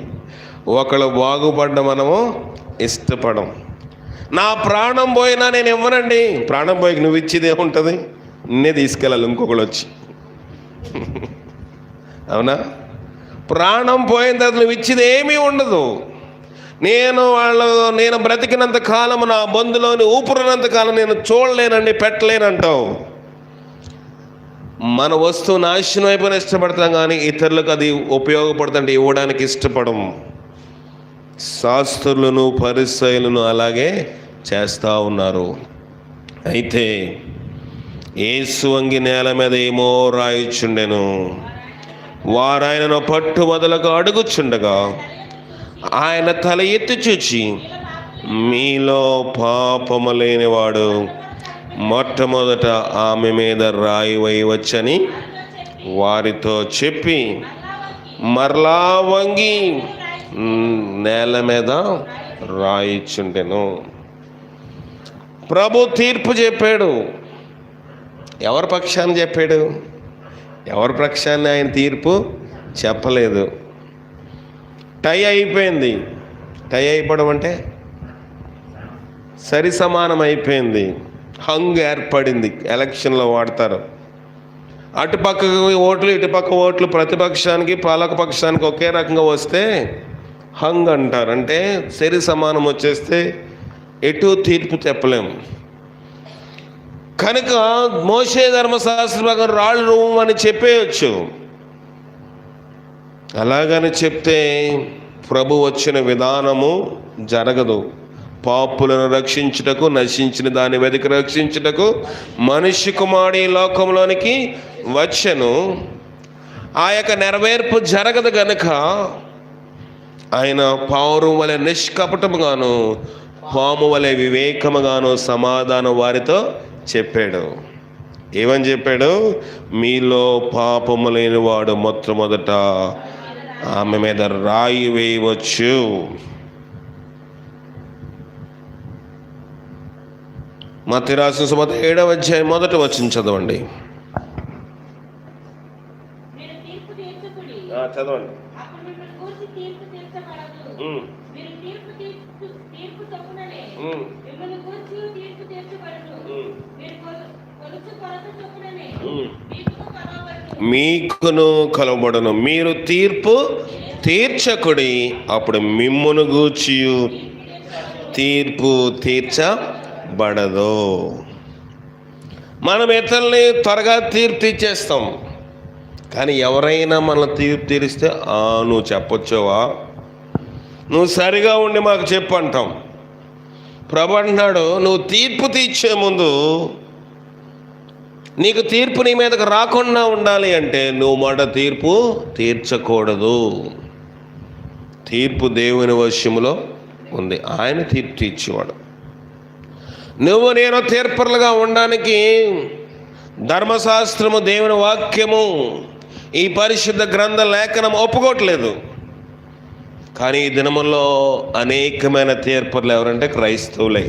ఒకళ్ళు బాగుపడ్డ మనము ఇష్టపడం. నా ప్రాణం పోయినా నేను ఇవ్వనండి. ప్రాణం పోయి నువ్వు ఇచ్చేది ఏముంటుంది, నిన్నే తీసుకెళ్ళాలి ఇంకొకళ్ళు వచ్చి. అవునా? ప్రాణం పోయిన తర్వాత నువ్వు ఇచ్చేది ఏమీ ఉండదు. నేను బ్రతికినంత కాలం నా బంధులోని ఊపిరినంత కాలం నేను చూడలేనండి, పెట్టలేనంటావు. మన వస్తువు నాశనం అయిపోయిన ఇష్టపడతాం, కానీ ఇతరులకు అది ఉపయోగపడుతుంటే ఇవ్వడానికి ఇష్టపడం. శాస్త్రులను పరిసయ్యులను అలాగే చేస్తూ ఉన్నారు. అయితే యేసు వంగి నేల మీద ఏమో రాయిచుండెను. వారు ఆయనను పట్టువదలకు అడుగుచుండగా ఆయన తల ఎత్తి చూచి, మీలో పాపము లేనివాడు మొట్టమొదట ఆమె మీద రాయి వేయవచ్చని వారితో చెప్పి మరలా వంగి నేల మీద రాయిచుండెను. ప్రభు తీర్పు చెప్పాడు. ఎవరి పక్షాన్ని చెప్పాడు? ఎవరి పక్షాన్ని ఆయన తీర్పు చెప్పలేదు. టై అయిపోయింది. టై అయిపోవడం అంటే సరి సమానం అయిపోయింది. హంగ్ ఏర్పడింది. ఎలక్షన్లో వాడతారు. అటుపక్క ఓట్లు ఇటుపక్క ఓట్లు ప్రతిపక్షానికి పాలకపక్షానికి ఒకే రకంగా వస్తే హంగ్ అంటారు. అంటే సరి సమానం వచ్చేస్తే ఎటు తీర్పు చెప్పలేము. కనుక మోషే ధర్మశాస్త్ర ప్రకారం రాళ్ళు అని చెప్పేయచ్చు. అలాగని చెప్తే ప్రభు వచ్చిన విధానము జరగదు. పాపులను రక్షించుటకు, నశించిన దాన్ని వెతికి రక్షించుటకు మనిషి కుమారుడు ఈ లోకంలోనికి వచ్చెను. ఆ యొక్క నెరవేర్పు జరగదు గనుక ఆయన పావురం వలె నిష్కపటముగాను, పాము వలె వివేకముగాను సమాధానం వారితో చెప్పాడు. ఏమని చెప్పాడు? మీలో పాపము లేనివాడు మొట్టమొదట ఆమె మీద రాయి వేయవచ్చు. మత్తయి రాసిన సువార్త 7వ అధ్యాయం 1వ వచనం చదవండి. చదవండి. మీకును కలవబడును. మీరు తీర్పు తీర్చకుడి, అప్పుడు మిమ్మును గూర్చి తీర్పు తీర్చబడదు. మనం ఇతరుల్ని త్వరగా తీర్పు తీర్చేస్తాం. కానీ ఎవరైనా మన తీర్పు తీరిస్తే నువ్వు చెప్పొచ్చావా, నువ్వు సరిగా ఉండి మాకు చెప్పు అంటాం. ప్రభు అంటున్నాడు, నువ్వు తీర్పు తీర్చే ముందు నీకు తీర్పు నీ మీదకు రాకుండా ఉండాలి అంటే నువ్వు మాట తీర్పు తీర్చకూడదు. తీర్పు దేవుని వశములో ఉంది. ఆయన తీర్పు తీర్చేవాడు. నువ్వు నేను తీర్పరులుగా ఉండడానికి ధర్మశాస్త్రము, దేవుని వాక్యము, ఈ పరిశుద్ధ గ్రంథ లేఖనం ఒప్పుకోవట్లేదు. కానీ ఈ దినముల్లో అనేకమైన తీర్పరులు ఎవరంటే క్రైస్తవులే.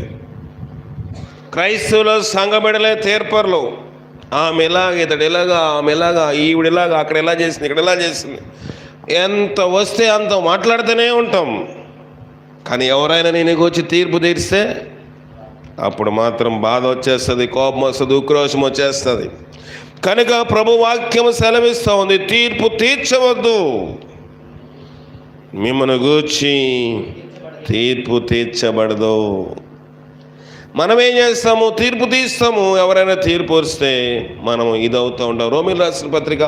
క్రైస్తవులు సంఘబిడలే తీర్పరులు. ఆమె ఇలాగ, ఇతడు ఇలాగా, ఆమె ఇలాగా, ఈవిడిలాగా, అక్కడ ఎలా చేసింది, ఇక్కడ ఎలా చేసింది, ఎంత వస్తే అంత మాట్లాడుతూనే ఉంటాం. కానీ ఎవరైనా నేను వచ్చి తీర్పు తీరిస్తే అప్పుడు మాత్రం బాధ వచ్చేస్తుంది, కోపం వస్తుంది, ఉక్రోషం వచ్చేస్తుంది. కనుక ప్రభు వాక్యం సెలవిస్తూ ఉంది, తీర్పు తీర్చవద్దు. మిమ్మల్ని గూర్చి తీర్పు తీర్చబడదు. మనం ఏం చేస్తాము? తీర్పు తీస్తాము. ఎవరైనా తీర్పు వస్తే మనం ఇదవుతూ ఉంటాం. రోమీయులకు రాసిన పత్రిక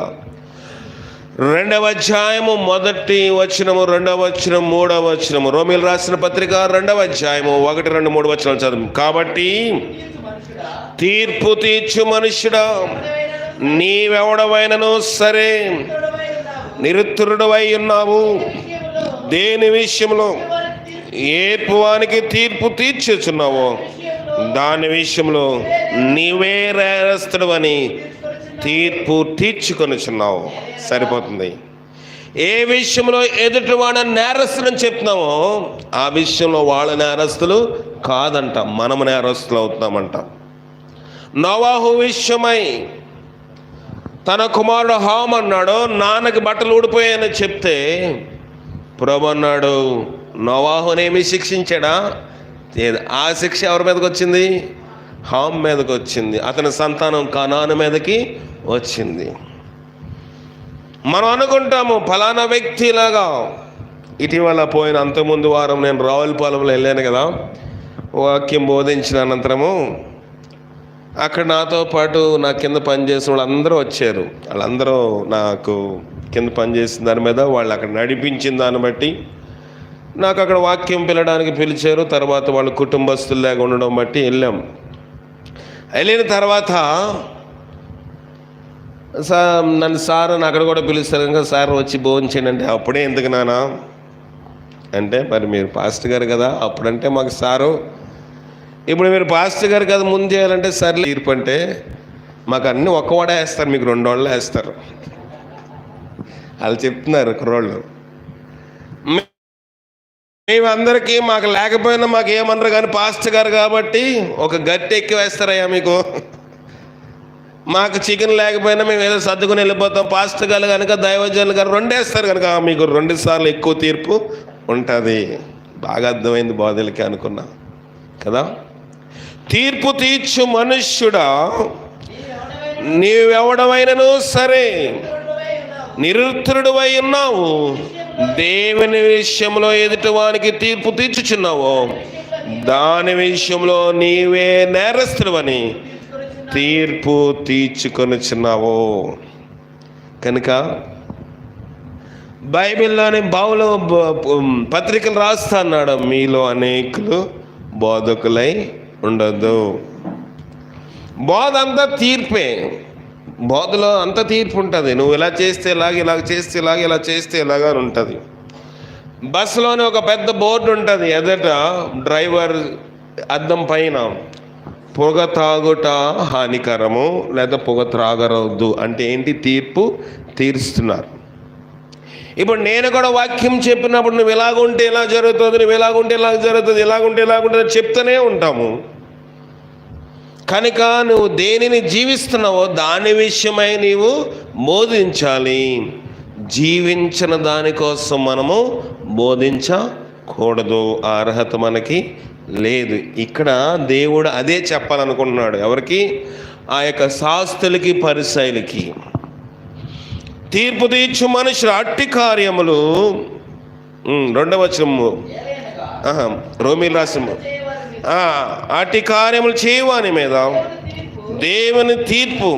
2వ అధ్యాయము 1వ వచనము, 2వ వచనం, 3వ వచనము. రోమీయులకు రాసిన పత్రిక 2వ అధ్యాయము 1, 2, 3 వచనాలు చదువు. కాబట్టి తీర్పు తీర్చు మనుష్యుడా, నీవెవడవైనను సరే నిరుత్తరుడవై ఉన్నావు. దేని విషయంలో ఏర్పువానికి తీర్పు తీర్చుచున్నావో దాని విషయంలో నీవే నేరస్తుడు అని తీర్పు తీర్చుకొనిచున్నావు. సరిపోతుంది. ఏ విషయంలో ఎదుటివాడు నేరస్తులని చెప్తున్నామో ఆ విషయంలో వాళ్ళ నేరస్తులు కాదంట, మనము నేరస్తులు అవుతున్నామంట. నోవాహు విషయమై తన కుమారుడు హామ్ అన్నాడు, నాన్నకి బట్టలు ఊడిపోయాయని చెప్తే ప్రభు అన్నాడు, నోవాహునేమి శిక్షించాడా? ఆ శిక్ష ఎవరి మీదకి వచ్చింది? హామ్ మీదకి వచ్చింది. అతని సంతానం కనాను మీదకి వచ్చింది. మనం అనుకుంటాము ఫలానా వ్యక్తిలాగా. ఇటీవల పోయిన అంతకుముందు వారం నేను రావులపాలెంలో వెళ్ళాను కదా, వాక్యం బోధించిన అనంతరము అక్కడ నాతో పాటు నా కింద పనిచేసిన వాళ్ళందరూ వచ్చారు. వాళ్ళందరూ నాకు కింద పనిచేసిన దాని మీద, వాళ్ళు అక్కడ నడిపించిన దాన్ని బట్టి నాకు అక్కడ వాక్యం పిలడానికి పిలిచారు. తర్వాత వాళ్ళ కుటుంబస్తుల్లాగా ఉండడం బట్టి వెళ్ళాం. వెళ్ళిన తర్వాత నన్ను సార్ అక్కడ కూడా పిలుస్తారు కనుక సార్ వచ్చి భోంచేయండి అంటే, అప్పుడే ఎందుకు నానా అంటే, మరి మీరు పాస్టర్ గారు కదా, అప్పుడంటే మాకు సారు, ఇప్పుడు మీరు పాస్టర్ గారు కదా ముందు చేయాలంటే సర్లే. తీర్పు అంటే మాకు అన్నీ ఒక్కవాడ వేస్తారు, మీకు 2 వాళ్ళు వేస్తారు. వాళ్ళు చెప్తున్నారు కుర్రోళ్ళు. మేమందరికీ మాకు లేకపోయినా మాకు ఏమన్నారు కానీ పాస్టర్ గారు కాబట్టి ఒక గట్టి ఎక్కి వేస్తారయ్యా మీకు. మాకు చికెన్ లేకపోయినా మేము ఏదో సర్దుకుని వెళ్ళిపోతాం. పాస్టర్ గారు కనుక దైవజనులు గారు 2 వేస్తారు కనుక మీకు 2 సార్లు ఎక్కువ తీర్పు ఉంటుంది. బాగా అర్థమైంది బోధలకి అనుకున్నా కదా. తీర్పు తీర్చు మనుష్యుడా, నీవెవడమైనను సరే నిరుత్తరుడువై ఉన్నావు, దేవుని విషయంలో ఎదుటివానికి తీర్పు తీర్చుచున్నావు, దాని విషయంలో నీవే నేరస్తుడవని తీర్పు తీర్చుకొనుచున్నావు. కనుక బైబిల్లోని పౌలు పత్రికలు రాస్తా అన్నాడు, మీలో అనేకులు బోధకులై ఉండదు. బోధ అంతా తీర్పే. బోధలో అంత తీర్పు ఉంటుంది. నువ్వు ఇలా చేస్తే ఇలాగ, ఇలాగ చేస్తే ఇలాగ, ఇలా చేస్తే ఇలాగా అని ఉంటుంది. బస్సులోనే ఒక పెద్ద బోర్డు ఉంటుంది ఎదుట డ్రైవర్ అద్దం పైన, పొగ తాగుట హానికరము లేదా పొగ త్రాగరవద్దు అంటే ఏంటి? తీర్పు తీరుస్తున్నారు. ఇప్పుడు నేను కూడా వాక్యం చెప్పినప్పుడు నువ్వు ఇలాగుంటే ఇలా జరుగుతుంది, నువ్వు ఇలాగుంటే ఇలా జరుగుతుంది, ఇలాగుంటే ఇలాగుంటుంది చెప్తూనే ఉంటాము. కనుక నువ్వు దేనిని జీవిస్తున్నావో దాని విషయమై నీవు బోధించాలి. జీవించిన దానికోసం మనము బోధించకూడదు. ఆ అర్హత మనకి లేదు. ఇక్కడ దేవుడు అదే చెప్పాలనుకుంటున్నాడు. ఎవరికి? ఆ యొక్క శాస్త్రులకి పరిసయ్యులకి. తీర్పు తీర్చు మనుషులు అట్టి కార్యములు, 2వ వచనము రోమీయులకు రాసిన అట్టి కార్యములు చేయవాని మీద దేవుని తీర్పు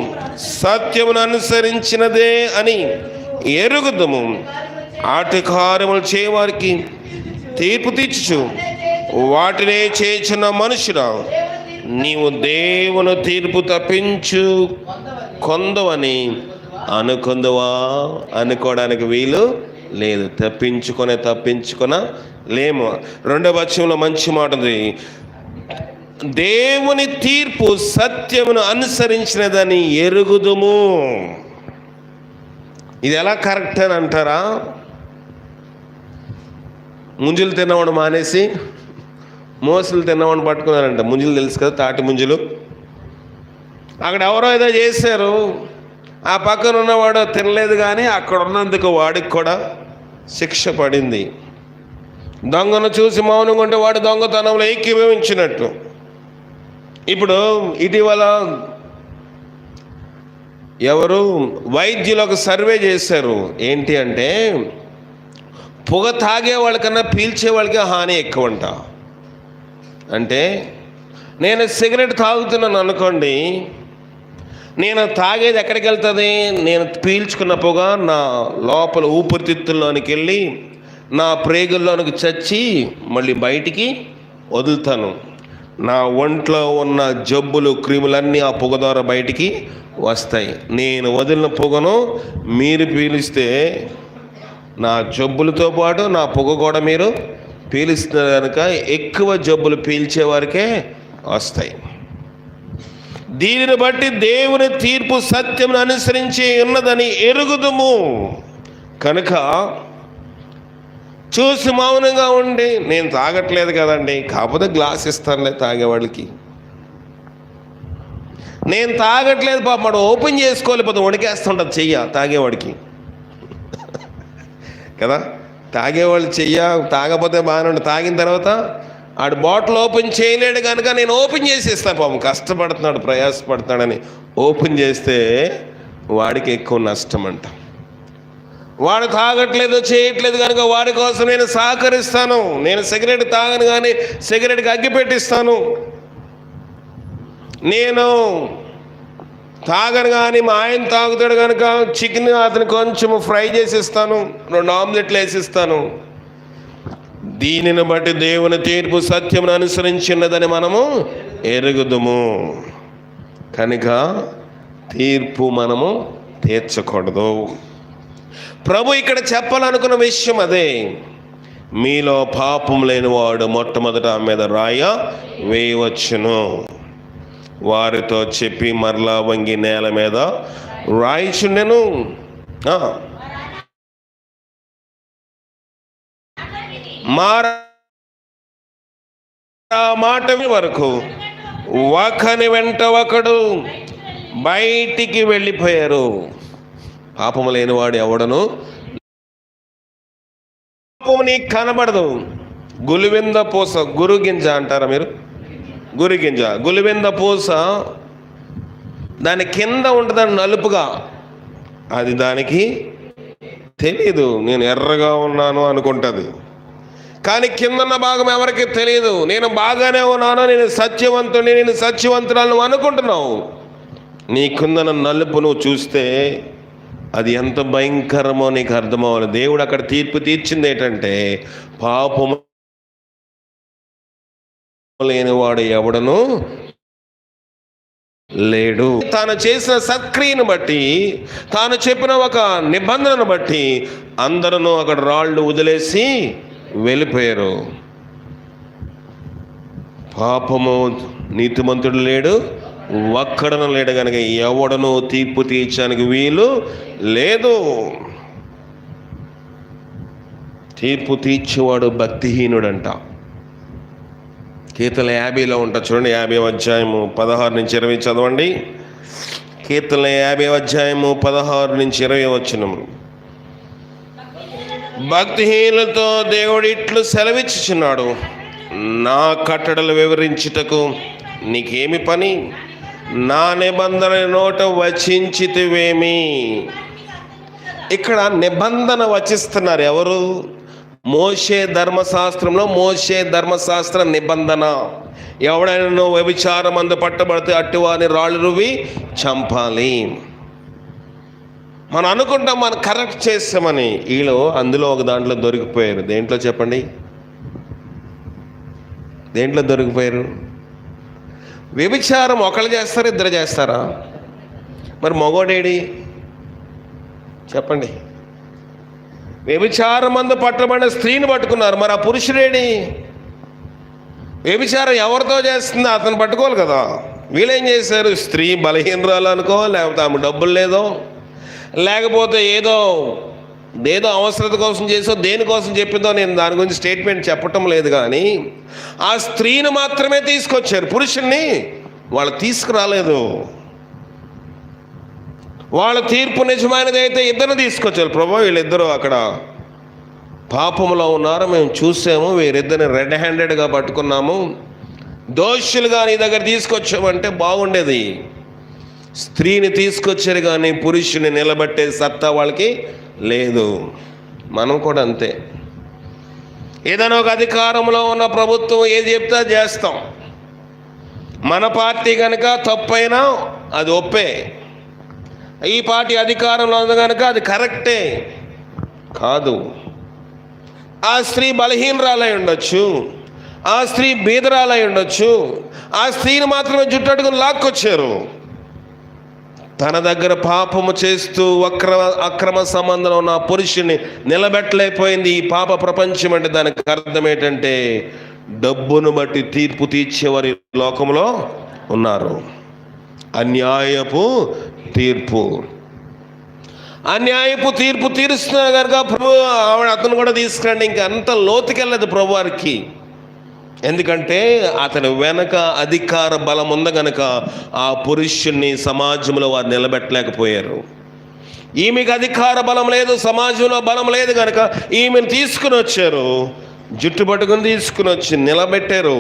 సత్యమును అనుసరించినదే అని ఎరుగుదము. అట్టి కార్యములు చేయవారికి తీర్పు తీర్చు వాటినే చేసిన మనుషుడా, నీవు దేవుని తీర్పు తప్పించు కొందవని అనుకుందువా? అనుకోవడానికి వీలు లేదు. తప్పించుకొన లేము. 2వ వచనంలో మంచి మాట ఉంది, దేవుని తీర్పు సత్యమును అనుసరించినదని ఎరుగుదుము. ఇది ఎలా కరెక్ట్ అని అంటారా? ముంజులు తిన్నవాడు మానేసి మోసలు తిన్నవాడిని పట్టుకున్నారంట. ముంజులు తెలుసు కదా, తాటి ముంజులు. అక్కడ ఎవరో ఏదో చేశారు, ఆ పక్కన ఉన్నవాడు తినలేదు, కానీ అక్కడ ఉన్నందుకు వాడికి కూడా శిక్ష పడింది. దొంగను చూసి మౌనంగా ఉంటే వాడు దొంగతనంలో ఏకీభవించినట్టు. ఇప్పుడు ఇటీవల ఎవరు వైద్యులు ఒక సర్వే చేశారు. ఏంటి అంటే, పొగ తాగే వాళ్ళకన్నా పీల్చే వాళ్ళకి హాని ఎక్కువ అంట. అంటే నేను సిగరెట్ తాగుతున్నాను అనుకోండి, నేను తాగేది ఎక్కడికి వెళ్తుంది? నేను పీల్చుకున్న పొగ నా లోపల ఊపిరితిత్తుల్లోనికి వెళ్ళి నా ప్రేగుల్లోనికి చచ్చి మళ్ళీ బయటికి వదులుతాను. నా ఒంట్లో ఉన్న జబ్బులు క్రిములన్నీ ఆ పొగ ద్వారా బయటికి వస్తాయి. నేను వదిలిన పొగను మీరు పీలిస్తే నా జబ్బులతో పాటు నా పొగ కూడా మీరు పీలుస్తున్నారు కనుక ఎక్కువ జబ్బులు పీల్చేవారికే వస్తాయి. దీనిని బట్టి దేవుని తీర్పు సత్యమును అనుసరించి ఉన్నదని ఎరుగుదుము. కనుక చూసి మౌనంగా ఉండి, నేను తాగట్లేదు కదండి, కాకపోతే గ్లాస్ ఇస్తానులే తాగేవాళ్ళకి, నేను తాగట్లేదు పాప వాడు ఓపెన్ చేసుకోలేకపోతే వణికేస్తుంటుంది చెయ్య తాగేవాడికి కదా. తాగేవాళ్ళు తాగపోతే బాగానే ఉండి, తాగిన తర్వాత ఆడు బాటిల్ ఓపెన్ చేయలేడు కనుక నేను ఓపెన్ చేసి ఇస్తాను. పాపం కష్టపడుతున్నాడు, ప్రయాసపడుతున్నాడని ఓపెన్ చేస్తే వాడికి ఎక్కువ నష్టం అంట. వాడు తాగట్లేదు, చేయట్లేదు కనుక వాడి కోసం నేను సహకరిస్తాను. నేను సిగరెట్ తాగను కానీ సిగరెట్కి అగ్గి పెట్టిస్తాను. నేను తాగను కానీ మా ఆయన తాగుతాడు కనుక చికెన్ అతను కొంచెం ఫ్రై చేసి ఇస్తాను, 2 ఆమ్లెట్లు వేసిస్తాను. దీనిని బట్టి దేవుని తీర్పు సత్యమును అనుసరించినదని మనము ఎరుగుదుము. కనుక తీర్పు మనము తీర్చకూడదు. ప్రభు ఇక్కడ చెప్పాలనుకున్న విషయం అదే. మీలో పాపం లేనివాడు మొట్టమొదట ఆమె మీద రాయ వేయవచ్చును. వారితో చెప్పి మరలా వంగి నేల మీద రాయిచుండెను. మాట వరకు ఒకని వెంట ఒకడు బయటికి వెళ్ళిపోయారు. పాపము లేనివాడు ఎవడను నీకు కనబడదు. గులివింద పూస, గురుగింజ అంటారా మీరు? గురిగింజ, గులివింద పూస దాని కింద ఉంటుందని నలుపుగా, అది దానికి తెలీదు. నేను ఎర్రగా ఉన్నాను అనుకుంటుంది, కానీ కిందన్న భాగం ఎవరికి తెలియదు. నేను బాగానే ఉన్నాను, నేను సత్యవంతుని, నేను సత్యవంతురాలను అనుకుంటున్నావు. నీ కిందన నలుపు నువ్వు చూస్తే అది ఎంత భయంకరమో నీకు అర్థమవ్వాలి. దేవుడు అక్కడ తీర్పు తీర్చింది ఏంటంటే, పాపము లేనివాడు ఎవడను లేడు. తాను చేసిన సత్క్రియను బట్టి, తాను చెప్పిన ఒక నిబంధనను బట్టి అందరూ అక్కడ రాళ్ళు వదిలేసి వెళ్ళిపోయారు. పాపము నీతిమంతుడు లేడు, ఒక్కడను లేడు. కనుక ఎవడను తీర్పు తీర్చడానికి వీలు లేదు. తీర్పు తీర్చేవాడు భక్తిహీనుడంట. కీర్తన 50లో ఉంటా చూడండి. 50వ అధ్యాయము 16 నుంచి 20 చదవండి. కీర్తన 50వ అధ్యాయము 16 నుంచి 20 వచనము. భక్తిహీనులతో దేవుడు ఇట్లు సెలవిచ్చుచున్నాడు, నా కట్టడలు వివరించుటకు నీకేమి పని? నా నిబంధన నోట వచించితివేమి? ఇక్కడ నిబంధన వచిస్తున్నారు ఎవరు? మోషే ధర్మశాస్త్రంలో మోషే ధర్మశాస్త్ర నిబంధన. ఎవడైనా వ్యభిచారం అందు పట్టబడితే అట్టువాని రాళ్ళు రువి చంపాలి. మనం అనుకుంటాం మనం కరెక్ట్ చేస్తామని. వీళ్ళు అందులో ఒక దాంట్లో దొరికిపోయారు. దేంట్లో చెప్పండి? దేంట్లో దొరికిపోయారు? వ్యభిచారం ఒకళ్ళు చేస్తారా, ఇద్దరు చేస్తారా? మరి మగోడేడి చెప్పండి? వ్యభిచారం మందు పట్టబడిన స్త్రీని పట్టుకున్నారు, మరి ఆ పురుషుడేడి? వ్యభిచారం ఎవరితో చేస్తుందో అతను పట్టుకోవాలి కదా. వీళ్ళేం చేశారు? స్త్రీ బలహీనరాలు అనుకో, లేకపోతే ఆమె డబ్బులు లేదో, లేకపోతే ఏదో అవసరత కోసం చేసో, దేనికోసం చెప్పిందో నేను దాని గురించి స్టేట్మెంట్ చెప్పటం లేదు. కానీ ఆ స్త్రీని మాత్రమే తీసుకొచ్చారు, పురుషుణ్ణి వాళ్ళు తీసుకురాలేదు. వాళ్ళ తీర్పు నిజమైనది అయితే ఇద్దరిని తీసుకొచ్చారు. ప్రభు వీళ్ళిద్దరూ అక్కడ పాపంలో ఉన్నారు, మేము చూసాము, వీరిద్దరిని రెడ్ హ్యాండెడ్గా పట్టుకున్నాము, దోషులుగా నీ దగ్గర తీసుకొచ్చామంటే బాగుండేది. స్త్రీని తీసుకొచ్చారు కానీ పురుషుని నిలబెట్టే సత్తా వాళ్ళకి లేదు. మనం కూడా అంతే. ఏదైనా ఒక అధికారంలో ఉన్న ప్రభుత్వం ఏది చెప్తే చేస్తాం. మన పార్టీ కనుక తప్పైనా అది ఒప్పే. ఈ పార్టీ అధికారంలో ఉంది కనుక అది కరెక్టే కాదు. ఆ స్త్రీ బలహీనరాలై ఉండొచ్చు, ఆ స్త్రీ బీదరాలై ఉండొచ్చు, ఆ స్త్రీని మాత్రమే జుట్టట్టుకుని లాక్కొచ్చారు. తన దగ్గర పాపము చేస్తూ అక్రమ సంబంధంలో ఉన్న పురుషుని నిలబెట్టలేకపోయింది ఈ పాప ప్రపంచం. అంటే దానికి అర్థం ఏంటంటే, డబ్బును బట్టి తీర్పు తీర్చేవారి లోకంలో ఉన్నారు. అన్యాయపు తీర్పు తీరుస్తున్నారు కనుక ప్రభు అతను కూడా తీసుకురండి. ఇంకా అంత లోతుకెళ్ళదు ప్రభు వారికి. ఎందుకంటే అతని వెనక అధికార బలం ఉంది కనుక ఆ పురుషుణ్ణి సమాజంలో వారు నిలబెట్టలేకపోయారు. ఈమెకు అధికార బలం లేదు, సమాజంలో బలం లేదు కనుక ఈమెను తీసుకుని వచ్చారు, జుట్టు పట్టుకుని తీసుకుని వచ్చి నిలబెట్టారు.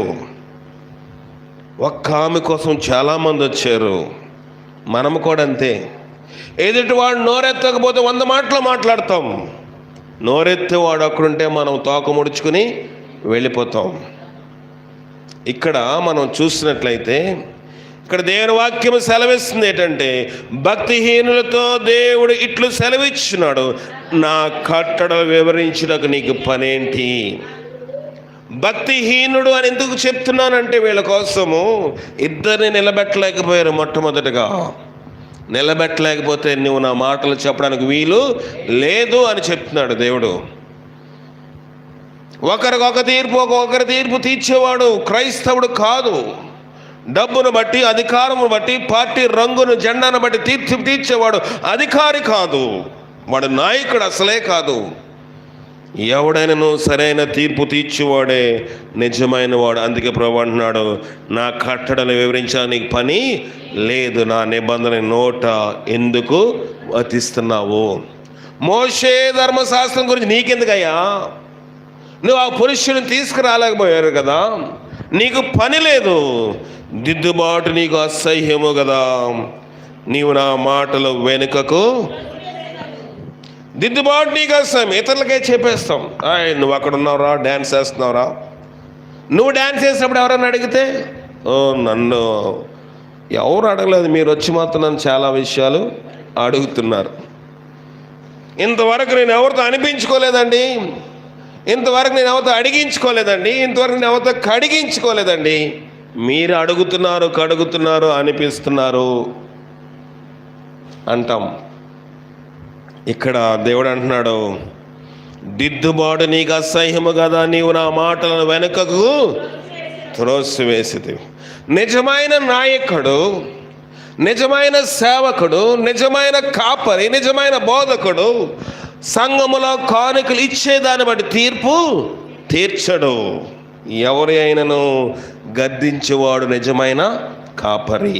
ఒక్క ఆమె కోసం చాలామంది వచ్చారు. మనము కూడా అంతే. ఎదుటివాడు నోరెత్తకపోతే 100 మాటలు మాట్లాడతాం. నోరెత్తేవాడు అక్కడుంటే మనం తోక ముడుచుకుని వెళ్ళిపోతాం. ఇక్కడ మనం చూసినట్లయితే ఇక్కడ దేవుని వాక్యం సెలవిస్తుంది ఏంటంటే, భక్తిహీనులతో దేవుడు ఇట్లు సెలవిచ్చున్నాడు, నా కట్టడలు వివరించుటకు నీకు పనేంటి? భక్తిహీనుడు అని ఎందుకు చెప్తున్నానంటే వీళ్ళ కోసము ఇద్దరిని నిలబెట్టలేకపోయారు. మొట్టమొదటిగా నిలబెట్టలేకపోతే నువ్వు నా మాటలు చెప్పడానికి వీలు లేదు అని చెప్తున్నాడు దేవుడు. ఒకరి తీర్పు తీర్చేవాడు క్రైస్తవుడు కాదు. డబ్బును బట్టి, అధికారమును బట్టి, పార్టీ రంగును, జెండాను బట్టి తీర్పు తీర్చేవాడు అధికారి కాదు, వాడు నాయకుడు అసలే కాదు. ఎవడైనాను సరైన తీర్పు తీర్చేవాడే నిజమైన వాడు. అందుకే ప్రభువు అంటున్నాడు, నా కట్టడలు వివరించడానికి పని లేదు, నా నిబంధన నోట ఎందుకు వతిస్తున్నావు? మోషే ధర్మశాస్త్రం గురించి నీకెందుకయ్యా? నువ్వు ఆ పురుషుని తీసుకురాలేకపోయారు కదా, నీకు పని లేదు. దిద్దుబాటు నీకు అసహ్యము కదా, నీవు నా మాటలు వెనుకకు. దిద్దుబాటు నీకు అసహ్యం, ఇతరులకే చెప్పేస్తాం. నువ్వు అక్కడ ఉన్నావురా, డ్యాన్స్ వేస్తున్నావురా. నువ్వు డ్యాన్స్ చేసినప్పుడు ఎవరైనా అడిగితే, నన్ను ఎవరు అడగలేదు, మీరు వచ్చి మాత్రం నన్ను చాలా విషయాలు అడుగుతున్నారు. ఇంతవరకు నేను ఎవరితో అనిపించుకోలేదండి, ఇంతవరకు నేను ఎవరితో అడిగించుకోలేదండి, ఇంతవరకు నేను ఎవరితో కడిగించుకోలేదండి. మీరు కడుగుతున్నారు అనిపిస్తున్నారు అంటాం. ఇక్కడ దేవుడు అంటున్నాడు, దిద్దుబాటు నీకు అసహ్యము కదా, నీవు నా మాటలను వెనుకకు త్రోసివేసితివి. నిజమైన నాయకుడు, నిజమైన సేవకుడు, నిజమైన కాపరి, నిజమైన బోధకుడు సంఘములో కానుకలు ఇచ్చేదాన్ని బట్టి తీర్పు తీర్చడు. ఎవరి అయినను గద్దించేవాడు నిజమైన కాపరి.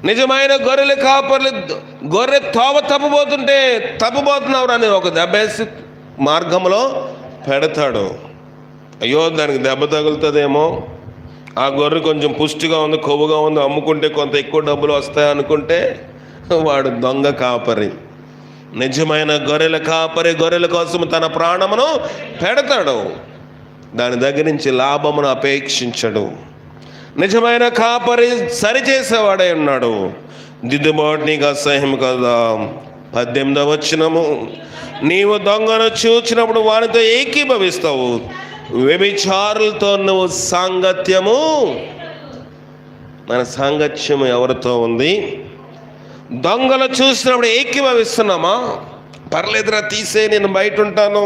నిజమైన గొర్రెల కాపర్లు గొర్రె తోవ తప్పుపోతున్నావురా నేను ఒక దెబ్బేసి మార్గంలో పెడతాడు. అయ్యో దానికి దెబ్బ తగులుతుందేమో, ఆ గొర్రె కొంచెం పుష్టిగా ఉంది, కొవ్వుగా ఉంది, అమ్ముకుంటే కొంత ఎక్కువ డబ్బులు వస్తాయి అనుకుంటే వాడు దొంగ కాపరి. నిజమైన గొర్రెల కాపరి గొర్రెల కోసం తన ప్రాణమును పెడతాడు, దాని దగ్గర నుంచి లాభమును అపేక్షించడు. నిజమైన కాపరి సరిచేసేవాడై ఉన్నాడు. దిద్దుబాటు నీకు అసహ్యం కదా. 18వ వచనము, నీవు దొంగను చూచినప్పుడు వానితో ఏకీభవిస్తావు, వ్యభిచారులతో నువ్వు సాంగత్యము. మన సాంగత్యము ఎవరితో ఉంది? దొంగలు చూసినప్పుడు ఏకీభవిస్తున్నామా? పర్లేదురా తీసే, నేను బయట ఉంటాను,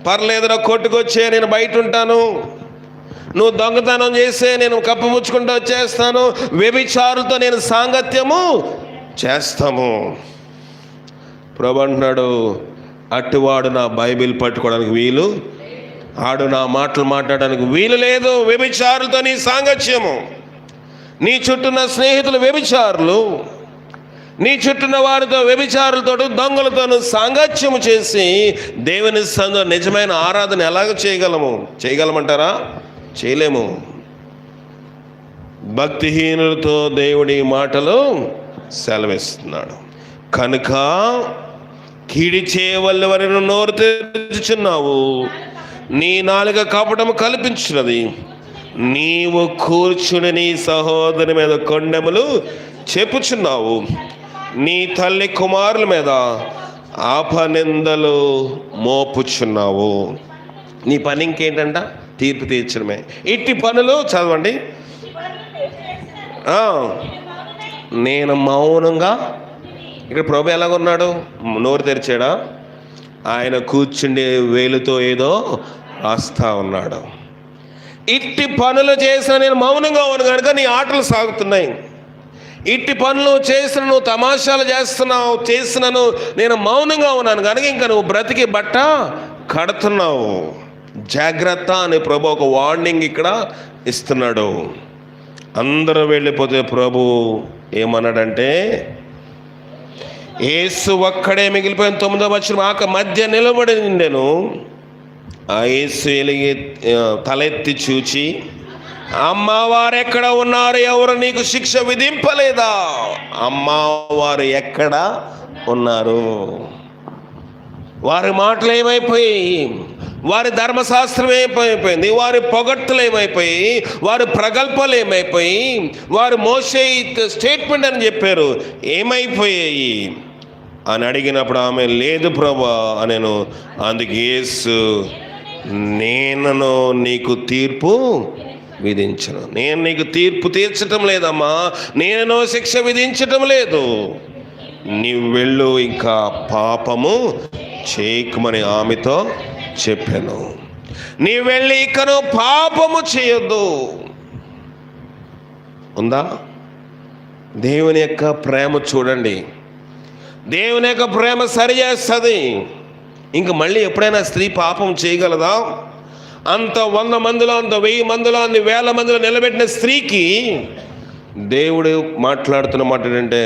పర్లేదురా కొట్టుకొచ్చే, నేను బయట ఉంటాను, నువ్వు దొంగతనం చేసే నేను కప్పుముచ్చుకుంటూ వచ్చేస్తాను, వ్యభిచారులతో నేను సాంగత్యము చేస్తాము. ప్రభు అంటున్నాడు, అట్టువాడు నా బైబిల్ పట్టుకోవడానికి వీలు, ఆడు నా మాటలు మాట్లాడడానికి వీలు లేదు. వ్యభిచారులతో నీ సాంగత్యము, నీ చుట్టూన్న స్నేహితులు వ్యభిచారులు, నీ చుట్టూన్న వారితో వ్యభిచారులతో దొంగలతోనూ సాంగత్యము చేసి దేవుని సన్నిధిలో నిజమైన ఆరాధన ఎలాగ చేయగలమంటారా? చేయలేము. భక్తిహీనులతో దేవుడి మాటలు సెలవిస్తున్నాడు. కనుక కీడి చేయవల్ల వారిని నోరు తెరుచుచున్నావు, నీ నాలుక కపటము కల్పించినది, నీవు కూర్చుని నీ సహోదరి మీద కొండెములు చెప్పుచున్నావు, నీ తల్లి కుమారుల మీద అపనిందలు మోపుచున్నావు. నీ పని ఇంకేంటంట? తీర్పు తీర్చడమే. ఇట్టి పనులు చదవండి. నేను మౌనంగా, ఇక్కడ ప్రభు ఎలాగున్నాడు? నోరు తెరిచాడా? ఆయన కూర్చుండే వేలుతో ఏదో రాస్తా ఉన్నాడు. ఇట్టి పనులు చేసిన నేను మౌనంగా ఉన్నాను కనుక నీ ఆటలు సాగుతున్నాయి. ఇట్టి పనులు చేసిన నువ్వు తమాషాలు చేసినను నేను మౌనంగా ఉన్నాను కనుక ఇంకా నువ్వు బ్రతికి బట్ట కడుతున్నావు. జాగ్రత్త అని ప్రభు ఒక వార్నింగ్ ఇక్కడ ఇస్తున్నాడు. అందరూ వెళ్ళిపోతే ప్రభు ఏమన్నాడంటే, యేసు ఒక్కడే మిగిలిపోయిన 9వ వచనం, ఆక మధ్య నిలబడి నిండెను. ఆ యేసు తలెత్తి చూచి, అమ్మవారు ఎక్కడ ఉన్నారు? ఎవరు నీకు శిక్ష విధింపలేదా? అమ్మవారు ఎక్కడ ఉన్నారు? వారి మాటలు ఏమైపోయాయి? వారి ధర్మశాస్త్రం ఏమైపోయింది? వారి పొగట్టులు ఏమైపోయి? వారి ప్రగల్భాలు ఏమైపోయి? వారు మోసే స్టేట్మెంట్ అని చెప్పారు, ఏమైపోయాయి అని అడిగినప్పుడు ఆమె లేదు ప్రభా అనేను. అందుకు యేసు నేను నీకు తీర్పు విధించను. నేను నీకు తీర్పు తీర్చటం లేదమ్మా, నేను శిక్ష విధించటం లేదు. నీవు వెళ్ళు, ఇంకా పాపము చేయకమని ఆమెతో చెప్పాను. నీవు వెళ్ళి ఇకను పాపము చేయొద్దు. ఉందా? దేవుని యొక్క ప్రేమ చూడండి. దేవుని యొక్క ప్రేమ సరి చేస్తుంది. ఇంక మళ్ళీ ఎప్పుడైనా స్త్రీ పాపం చేయగలదా? అంత 100 మందిలో, అంత 1000 మందిలో, అన్ని 1000 మందిలో నిలబెట్టిన స్త్రీకి దేవుడు మాట్లాడుతున్న మాట ఏంటంటే,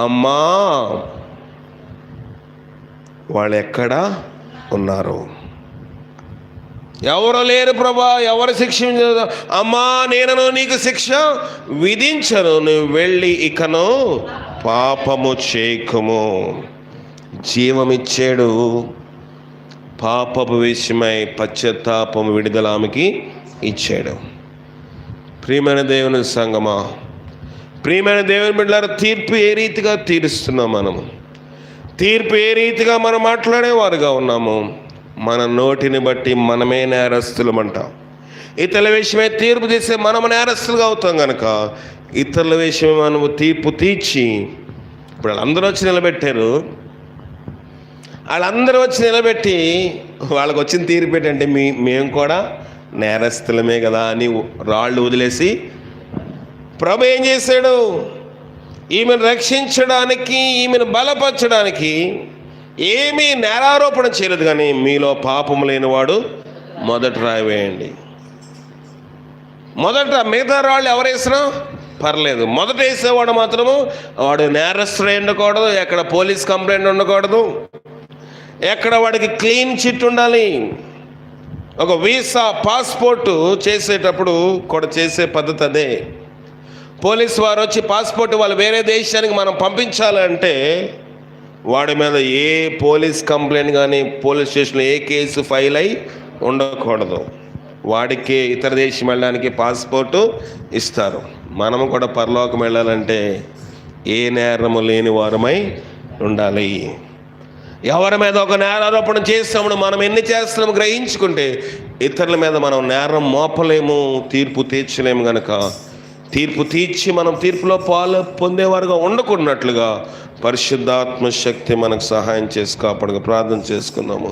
అమ్మా వాళ్ళు ఎక్కడా ఉన్నారు? ఎవరు లేరు ప్రభా, ఎవరు శిక్షించదు. అమ్మా నేను నీకు శిక్ష విధించను, నువ్వు వెళ్ళి ఇకను పాపము చేయకము. జీవమిచ్చాడు, పాపపు విషయమై పశ్చాత్తాపం విడుదల ఆమెకి ఇచ్చాడు. ప్రియమైన దేవుని సంగమా, ప్రియమైన దేవుని బిడ్డలారా, తీర్పు ఏ రీతిగా తీరుస్తున్నాం మనము? తీర్పు ఏ రీతిగా మనం మాట్లాడేవారుగా ఉన్నాము? మన నోటిని బట్టి మనమే నేరస్తులమంట. ఇతరుల విషయమే తీర్పు తీస్తే మనము నేరస్తులుగా అవుతాం కనుక ఇతరుల విషయమే మనము తీర్పు తీర్చి, ఇప్పుడు వాళ్ళందరూ వచ్చి నిలబెట్టారు, వాళ్ళందరూ వచ్చి నిలబెట్టి వాళ్ళకి వచ్చిన తీర్పు ఏంటంటే మేము కూడా నేరస్తులమే కదా అని రాళ్ళు వదిలేసి, ప్రభు ఏం చేశాడు? ఈమెను రక్షించడానికి, ఈమెను బలపరచడానికి ఏమీ నేరారోపణ చేయలేదు. కానీ మీలో పాపం లేనివాడు మొదట రాయి వేయండి. మొదట మిగతా రాళ్ళు ఎవరు వేసినా పర్లేదు, మొదట వేసేవాడు మాత్రము వాడు నేరస్తుడు ఉండకూడదు, ఎక్కడ పోలీస్ కంప్లైంట్ ఉండకూడదు, ఎక్కడ వాడికి క్లీన్ చిట్ ఉండాలి. ఒక వీసా, పాస్పోర్టు చేసేటప్పుడు కూడా చేసే పద్ధతి అదే. పోలీస్ వారు వచ్చి పాస్పోర్ట్ వాళ్ళు వేరే దేశానికి మనం పంపించాలంటే వాడి మీద ఏ పోలీస్ కంప్లైంట్ కానీ పోలీస్ స్టేషన్లో ఏ కేసు ఫైల్ అయి ఉండకూడదు. వాడికి ఇతర దేశం వెళ్ళడానికి పాస్పోర్టు ఇస్తారు. మనము కూడా పరలోకం వెళ్ళాలంటే ఏ నేరము లేని వారమై ఉండాలి. ఎవరి మీద ఒక నేరారోపణ చేస్తాము, మనం ఎన్ని చేస్తున్నాము గ్రహించుకుంటే ఇతరుల మీద మనం నేరం మోపలేము, తీర్పు తీర్చలేము. కనుక తీర్పు తీర్చి మనం తీర్పులో పాలు పొందేవారుగా ఉండకున్నట్లుగా పరిశుద్ధాత్మ శక్తి మనకు సహాయం చేసి కాపాడుగా ప్రార్థన చేసుకున్నాము.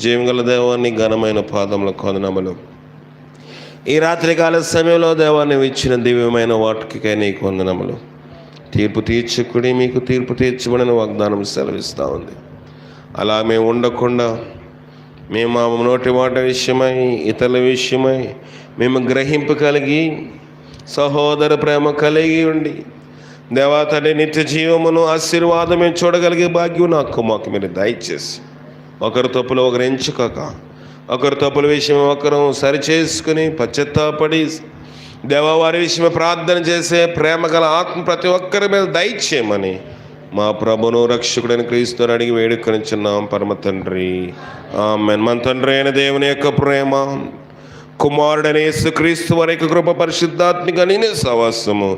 జీవగల దేవాన్ని ఘనమైన పాదముల కొందనములు. ఈ రాత్రికాల సమయంలో దేవాన్ని ఇచ్చిన దివ్యమైన వాటికి నీకు వందనములు. తీర్పు తీర్చకుడి, మీకు తీర్పు తీర్చబడిన వాగ్దానం సెలవిస్తూ ఉంది. అలా మేము ఉండకుండా మేము మా నోటి మాట విషయమై, ఇతరుల విషయమై మేము గ్రహింపు కలిగి, సహోదర ప్రేమ కలిగి ఉండి, దేవా తండ్రి నిత్య జీవమును ఆశీర్వాదమే చూడగలిగే భాగ్యం నాకు మాకు మీరు దయచేసి, ఒకరి తప్పులు ఒకరు ఎంచుకోక, ఒకరి తప్పుల విషయం ఒకరు సరిచేసుకుని పశ్చాత్తాపడి దేవా వారి విషయమే ప్రార్థన చేసే ప్రేమ గల ఆత్మ ప్రతి ఒక్కరి మీద దయచేయమని మా ప్రభును రక్షకుడని క్రీస్తుని అడిగి వేడుకొనిచున్నాం పరమ తండ్రి, ఆమేన్. మన తండ్రి అయిన దేవుని యొక్క ప్రేమ, కుమారుడైన యేసుక్రీస్తు వారి యొక్క కృప, పరిశుద్ధాత్మిక సహవాసము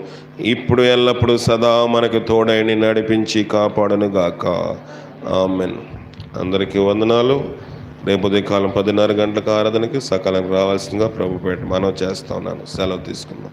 ఇప్పుడు ఎల్లప్పుడు సదా మనకు తోడైని నడిపించి కాపాడను గాక, ఆమేన్. అందరికీ వందనాలు. రేపు ఉదయకాలం 10:30 గంటలకు ఆరాధనకి సకాలం రావాల్సిందిగా ప్రభుపేట మనవి చేస్తా ఉన్నాను. సెలవు తీసుకుందాం.